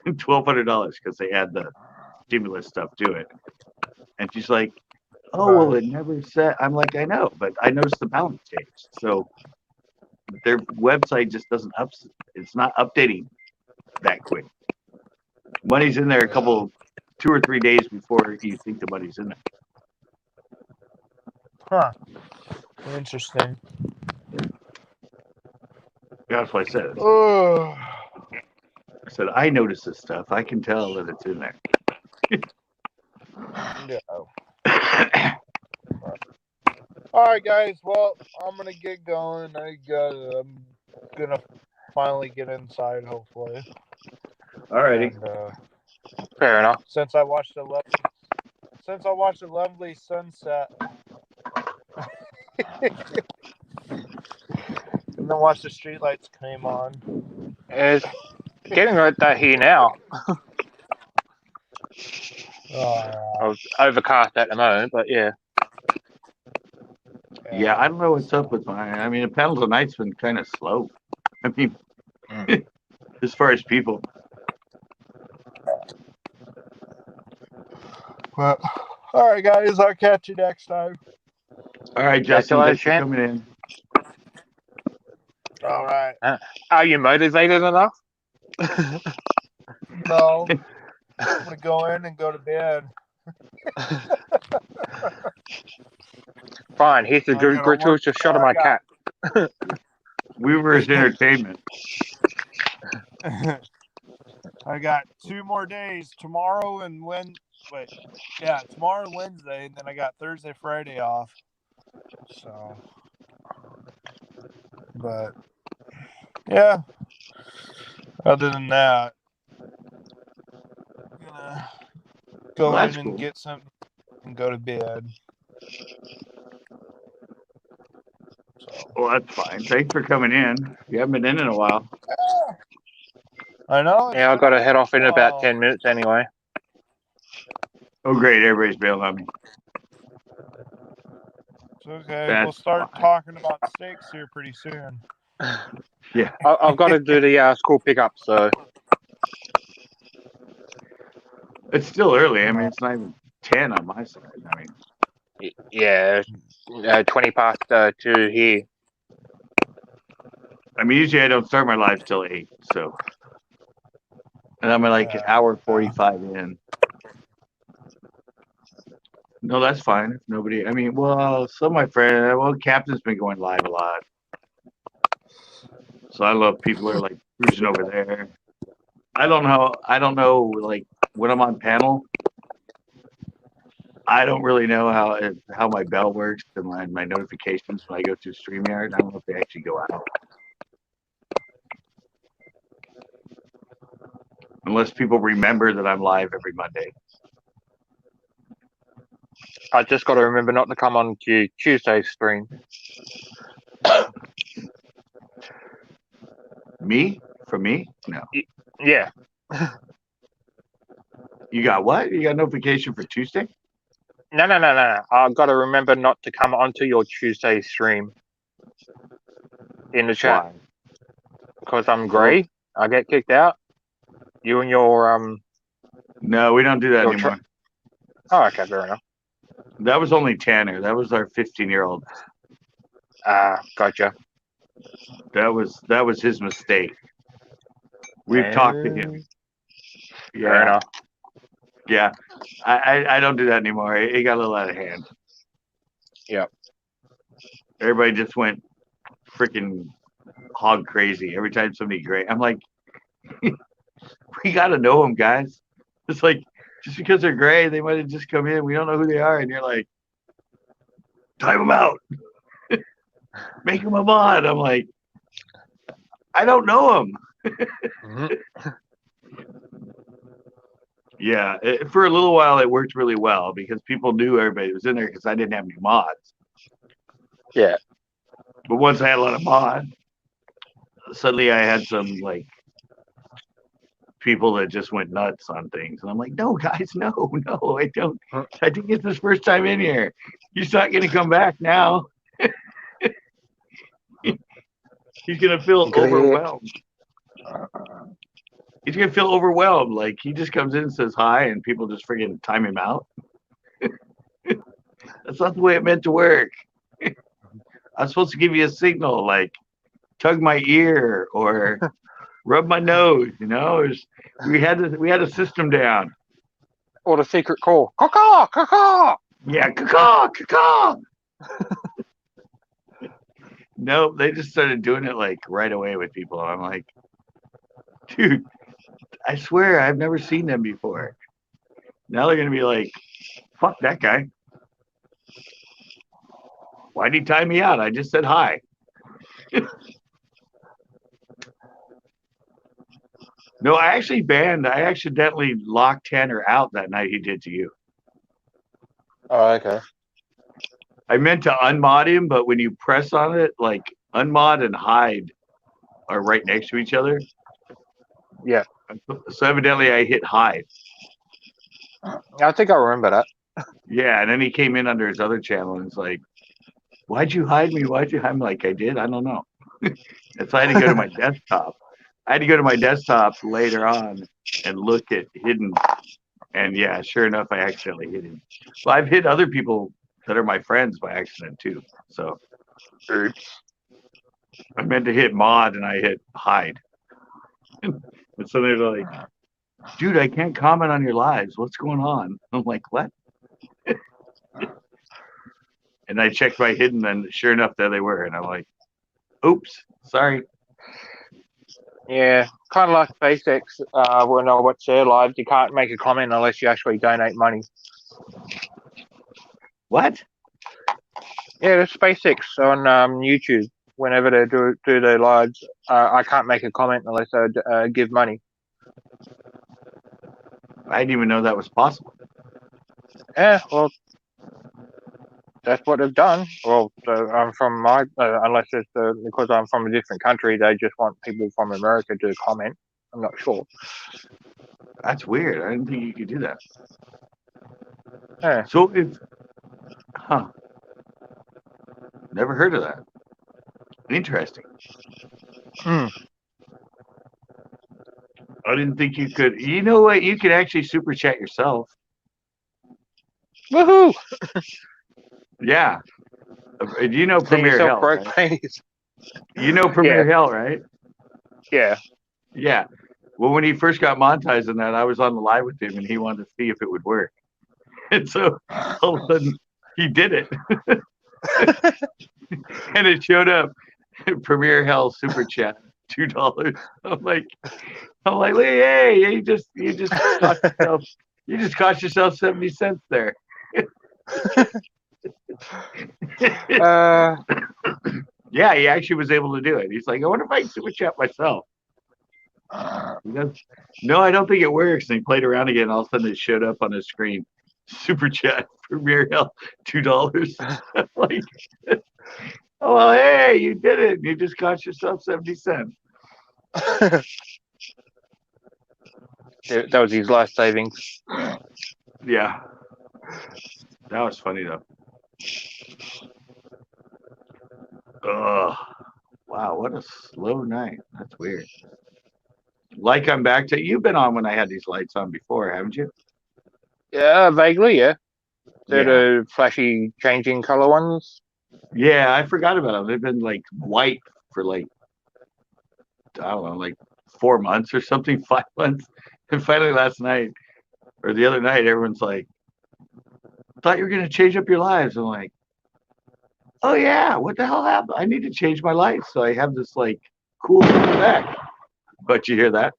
$1,200 because they add the stimulus stuff to it. And she's like, "Oh, well, Right. it never said." I'm like, "I know, but I noticed the balance changed." So their website just doesn't it's not updating that quick. Money's in there 2 or 3 days before you think the money's in there. Huh. Interesting. That's what I said. Oh. I said, "I notice this stuff. I can tell that it's in there." Yeah. All right, guys. Well, I'm gonna get going. I'm gonna finally get inside, hopefully. Alrighty. And, Fair enough. since I watched a lovely sunset, and then watched the streetlights came on. It's getting like that here now. I was overcast at the moment, but yeah. Yeah, I don't know what's up with mine. I mean, the panels of night's been kind of slow. I mean, as far as people. Well, all right, guys. I'll catch you next time. All right, Justin, thanks for coming in. All right. Are you motivated enough? No, I'm gonna go in and go to bed. Fine, here's the I gotta gratuitous shot of my cat. Weaver's Entertainment. I got 2 more days, tomorrow and tomorrow and Wednesday, and then I got Thursday, Friday off. So, but yeah, other than that, I'm gonna go Well, in that's and cool. get something and go to bed. So, Well, that's fine. Thanks for coming in. You haven't been in a while. I know. Yeah, I've got to head off in about 10 minutes anyway. Oh, great. Everybody's bailing on me. Okay, That's we'll start fine. talking about steaks here pretty soon. Yeah. I've got to do the school pickup, so It's still early. I mean, it's not even 10 on my side. I mean, yeah, 20 past 2 here. usually I don't start my live till 8. So, and I'm like an hour 45 in. No, that's fine. If nobody, I mean, well, some of my friends, well, Captain's been going live a lot. So I love people are like cruising over there. I don't know, like when I'm on panel, I don't really know how my bell works and my notifications when I go through StreamYard. I don't know if they actually go out. Unless people remember that I'm live every Monday. I just got to remember not to come on to Tuesday's stream. Me? For me? No. Yeah. You got what? You got notification for Tuesday? No. I've got to remember not to come onto your Tuesday stream in the chat. Why? Because I'm grey. I get kicked out. You and your No, we don't do that anymore. Oh, okay, fair enough. That was only Tanner. That was our 15-year-old. Gotcha. That was his mistake. We've talked to him. Yeah. Fair enough. Yeah. I don't do that anymore. It got a little out of hand. Yep. Everybody just went freaking hog crazy every time somebody gray. I'm like, we got to know them, guys. It's like, just because they're gray, they might have just come in. We don't know who they are. And you're like, time them out. Make them a mod. I'm like, I don't know them. Mm-hmm. Yeah, for a little while it worked really well because people knew everybody was in there because I didn't have any mods. Yeah. But once I had a lot of mods, suddenly I had some like people that just went nuts on things, and I'm like, no, guys, no, I don't. I think it's his first time in here. He's not gonna come back now. He's gonna feel overwhelmed. He's gonna feel overwhelmed. Like he just comes in and says hi, and people just freaking time him out. That's not the way it meant to work. I'm supposed to give you a signal, like tug my ear or rub my nose. You know, we had a system down. Or the secret call. Caw, caw. Yeah, caw, caw. Nope, they just started doing it like right away with people. I'm like, dude, I swear I've never seen them before. Now they're gonna be like, fuck that guy. Why'd he time me out? I just said hi. No, I accidentally locked Tanner out that night he did to you. Oh, okay. I meant to unmod him, but when you press on it, like unmod and hide are right next to each other. Yeah. So evidently I hit hide. I think I remember that. Yeah, and then he came in under his other channel and it's like, why'd you hide me? I'm like, I did? I don't know. And so I had to go to my desktop. I had to go to my desktop later on and look at hidden. And yeah, sure enough, I accidentally hit him. Well, I've hit other people that are my friends by accident too. So Oops. I meant to hit mod and I hit hide. And so they're like, dude, I can't comment on your lives. What's going on? I'm like, what? And I checked my hidden and sure enough, there they were. And I'm like, oops, sorry. Yeah, kind of like SpaceX. When I watch their lives, you can't make a comment unless you actually donate money. What? Yeah, there's SpaceX on YouTube. Whenever they do their lives, I can't make a comment unless I give money. I didn't even know that was possible. Yeah, well, that's what they've done. Well, I'm from unless it's because I'm from a different country, they just want people from America to comment. I'm not sure. That's weird. I didn't think you could do that. Yeah. So if, huh? Never heard of that. Interesting. Hmm. I didn't think you could. You know what? You could actually super chat yourself. Woohoo! Yeah. You know Send Premier yourself Hell, broke, right? please. You know Yeah. Premier Hell, right? Yeah. Yeah. Well, when he first got monetized in that, I was on the live with him, and he wanted to see if it would work. And so all of a sudden, he did it, and it showed up. Premier Hell super chat, $2. I'm like, hey, you just cost yourself 70 cents there. Uh, Yeah, he actually was able to do it. He's like, I wonder if I can super chat myself. He goes, no, I don't think it works. And he played around again. All of a sudden, it showed up on his screen. Super chat Premier Hell, $2. Like, oh well, hey, you did it. You just cost yourself 70 cents. that was his life savings. Yeah, that was funny though. Ugh. Wow, what a slow night. That's weird. Like I'm back to you've been on when I had these lights on before, haven't you? Yeah, vaguely, yeah. They're Yeah. the flashy changing color ones. Yeah, I forgot about them. They've been like white for like I don't know, like 4 months or something, 5 months. And finally last night or the other night, everyone's like, I thought you were gonna change up your lives. I'm like, oh yeah, what the hell happened? I need to change my life. So I have this like cool back. But you hear that?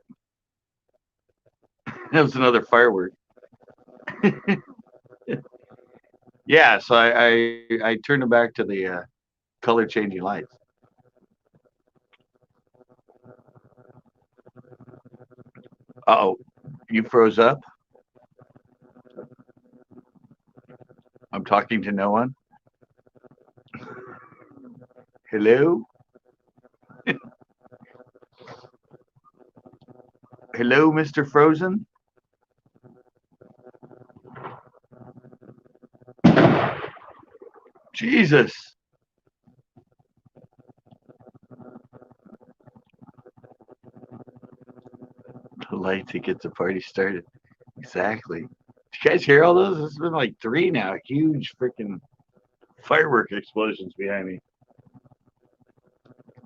That was another firework. Yeah, so I turned it back to the color changing lights. Uh-oh, you froze up? I'm talking to no one? Hello? Hello, Mr. Frozen? Jesus. The light to get the party started. Exactly. Did you guys hear all those? It's been like 3 now. Huge freaking firework explosions behind me.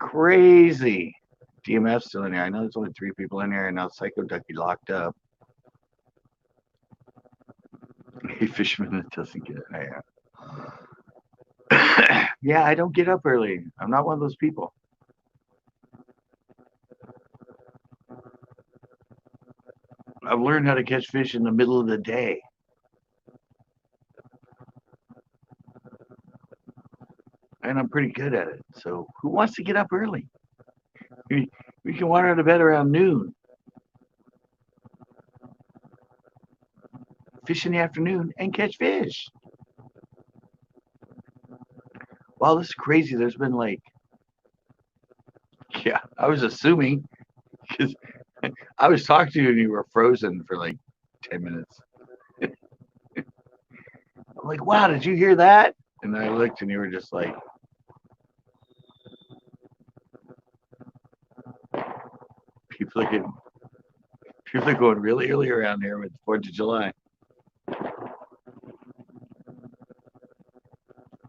Crazy. DMF's still in here. I know there's only 3 people in here, and now Psycho Ducky locked up. Hey, fisherman that doesn't get it. Yeah, I don't get up early. I'm not one of those people. I've learned how to catch fish in the middle of the day. And I'm pretty good at it. So who wants to get up early? We can water out of bed around noon. Fish in the afternoon and catch fish. Wow, this is crazy. There's been like, yeah, I was assuming because I was talking to you and you were frozen for like 10 minutes. I'm like, wow, did you hear that? And I looked and you were just like, people are going really early around here with the 4th of July.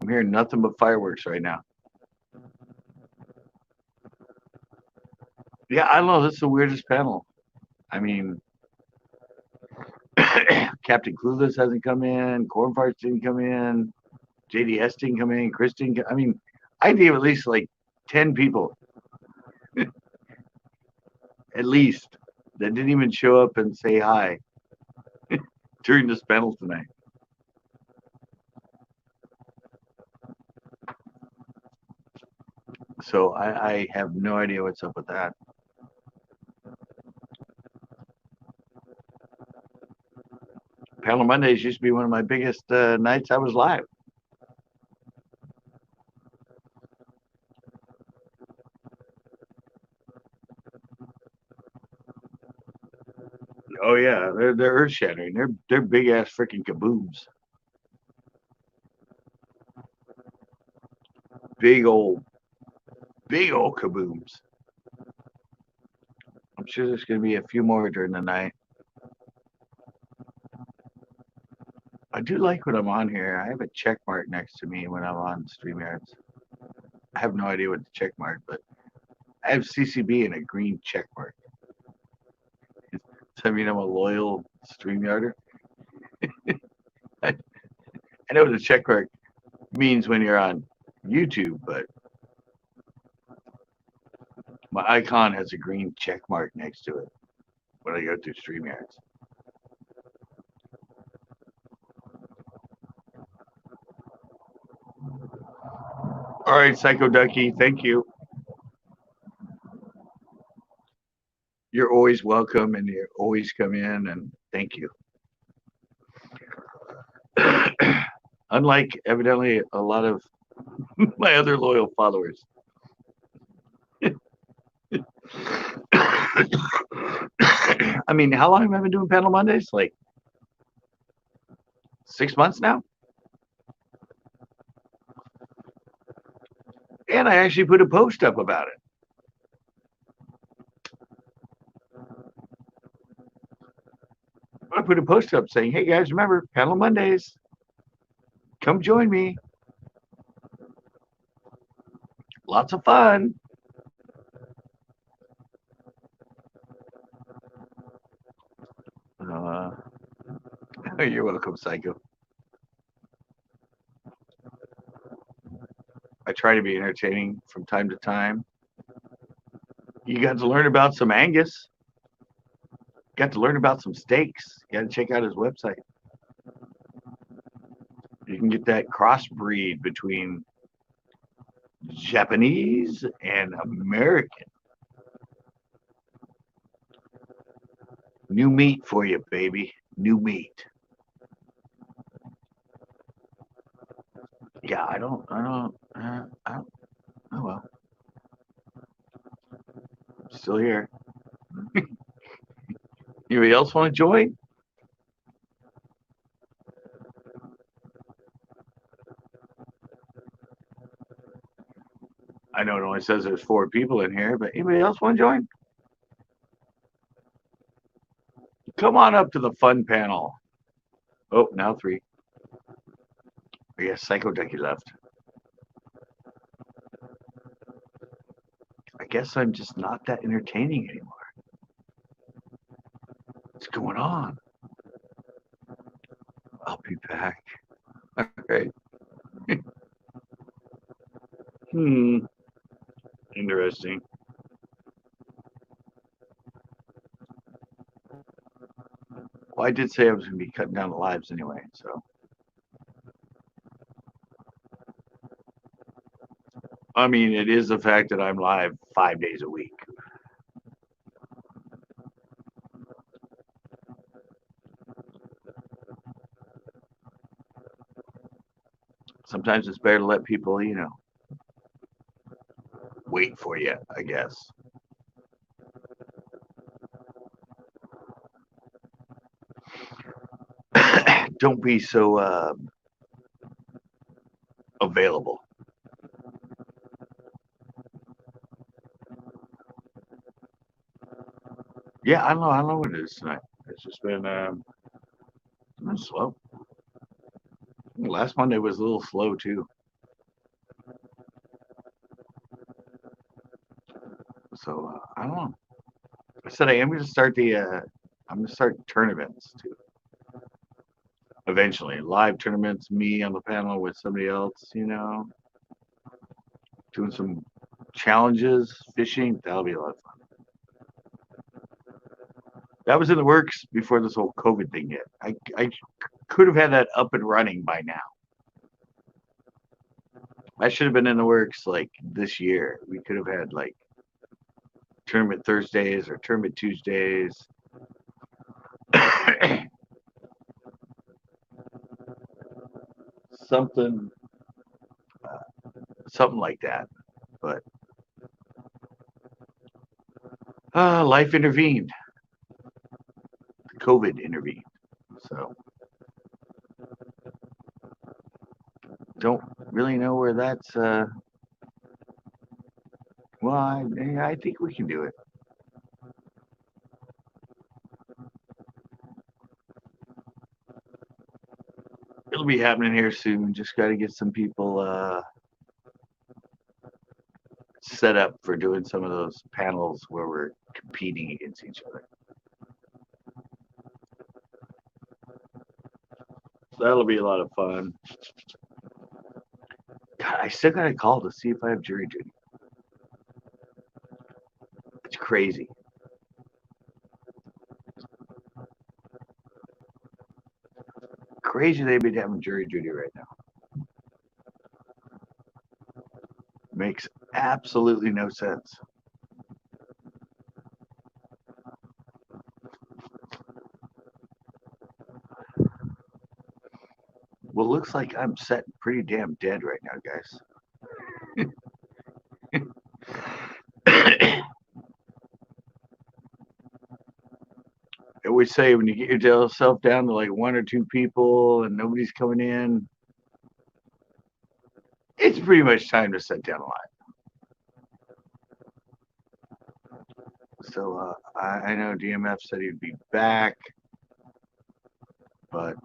I'm hearing nothing but fireworks right now. Yeah, I don't know. This is the weirdest panel. I mean, Captain Clueless hasn't come in. Corn Farts didn't come in. JDS didn't come in. Chris didn't come. I mean, I gave at least like 10 people, at least, that didn't even show up and say hi during this panel tonight. So I have no idea what's up with that. Panel Mondays used to be one of my biggest nights I was live. Oh yeah, they're earth shattering. They're big ass freaking kabooms. big old kabooms. I'm sure there's going to be a few more during the night. I do like when I'm on here. I have a check mark next to me when I'm on StreamYards. I have no idea what the check mark, but I have CCB and a green check mark. Does that mean I'm a loyal StreamYarder? I know what the check mark means when you're on YouTube, but my icon has a green check mark next to it when I go through StreamYards. All right, Psycho Ducky, thank you. You're always welcome, and you always come in, and thank you. Unlike, evidently, a lot of my other loyal followers. I mean, how long have I been doing Panel Mondays? Like 6 months now? And I actually put a post up about it. I put a post up saying, hey guys, remember, Panel Mondays. Come join me. Lots of fun. You're welcome, Psycho. I try to be entertaining from time to time. You got to learn about some Angus. Got to learn about some steaks. You got to check out his website. You can get that crossbreed between Japanese and American. New meat for you, baby. New meat. Yeah, I don't, oh well. Still here. Anybody else want to join? I know it only says there's 4 people in here, but anybody else want to join? Come on up to the fun panel. Oh, now 3. I guess Psycho Ducky left. I guess I'm just not that entertaining anymore. What's going on? I'll be back. All right. Interesting. Well, I did say I was going to be cutting down the lives anyway, so. I mean, it is the fact that I'm live 5 days a week. Sometimes it's better to let people, wait for you, I guess. Don't be so available. Yeah, I don't know what it is tonight. It's just been slow. Last Monday was a little slow too. So I don't know. I said I am going to start I'm going to start tournaments too. Eventually, live tournaments, me on the panel with somebody else, doing some challenges, fishing. That'll be a lot of fun. That was in the works before this whole COVID thing hit. I could have had that up and running by now. That should have been in the works like this year. We could have had like tournament Thursdays or tournament Tuesdays. something like that. But life intervened. COVID intervened. So don't really know where that's Well, I think we can do it. It'll be happening here soon. Just got to get some people set up for doing some of those panels where we're competing against each other. So that'll be a lot of fun. God, I still got to call to see if I have jury duty. It's crazy. Crazy they've been having jury duty right now. Makes absolutely no sense. Well, looks like I'm set pretty damn dead right now, guys. I always say when you get yourself down to like one or two people and nobody's coming in, it's pretty much time to set down a line. So I know DMF said he'd be back, but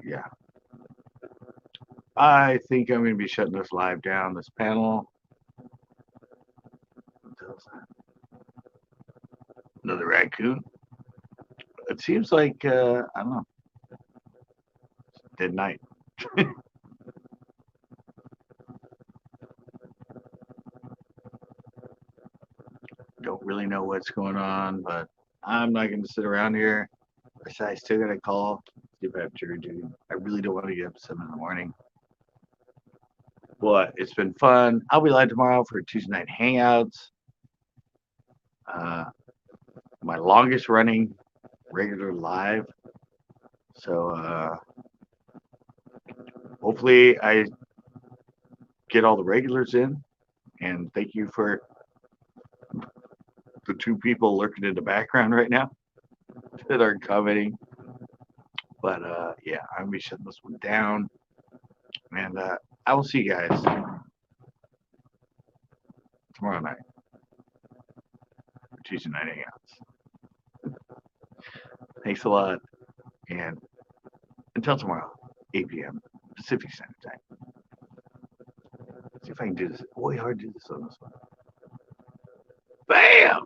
yeah. I think I'm going to be shutting this live down, this panel. Another raccoon. It seems like, I don't know, dead night. Don't really know what's going on, but I'm not going to sit around here. I still got to call, see if I have jury duty. I really don't want to get up at 7 in the morning. But it's been fun. I'll be live tomorrow for Tuesday night hangouts. My longest running regular live. So hopefully I get all the regulars in. And thank you for the 2 people lurking in the background right now that are commenting. But yeah, I'm gonna be shutting this one down. And I will see you guys tomorrow night. Tuesday night hangouts. Thanks a lot. And until tomorrow, 8 p.m. Pacific Standard Time. See if I can do this. Way hard to do this on this one. Bam!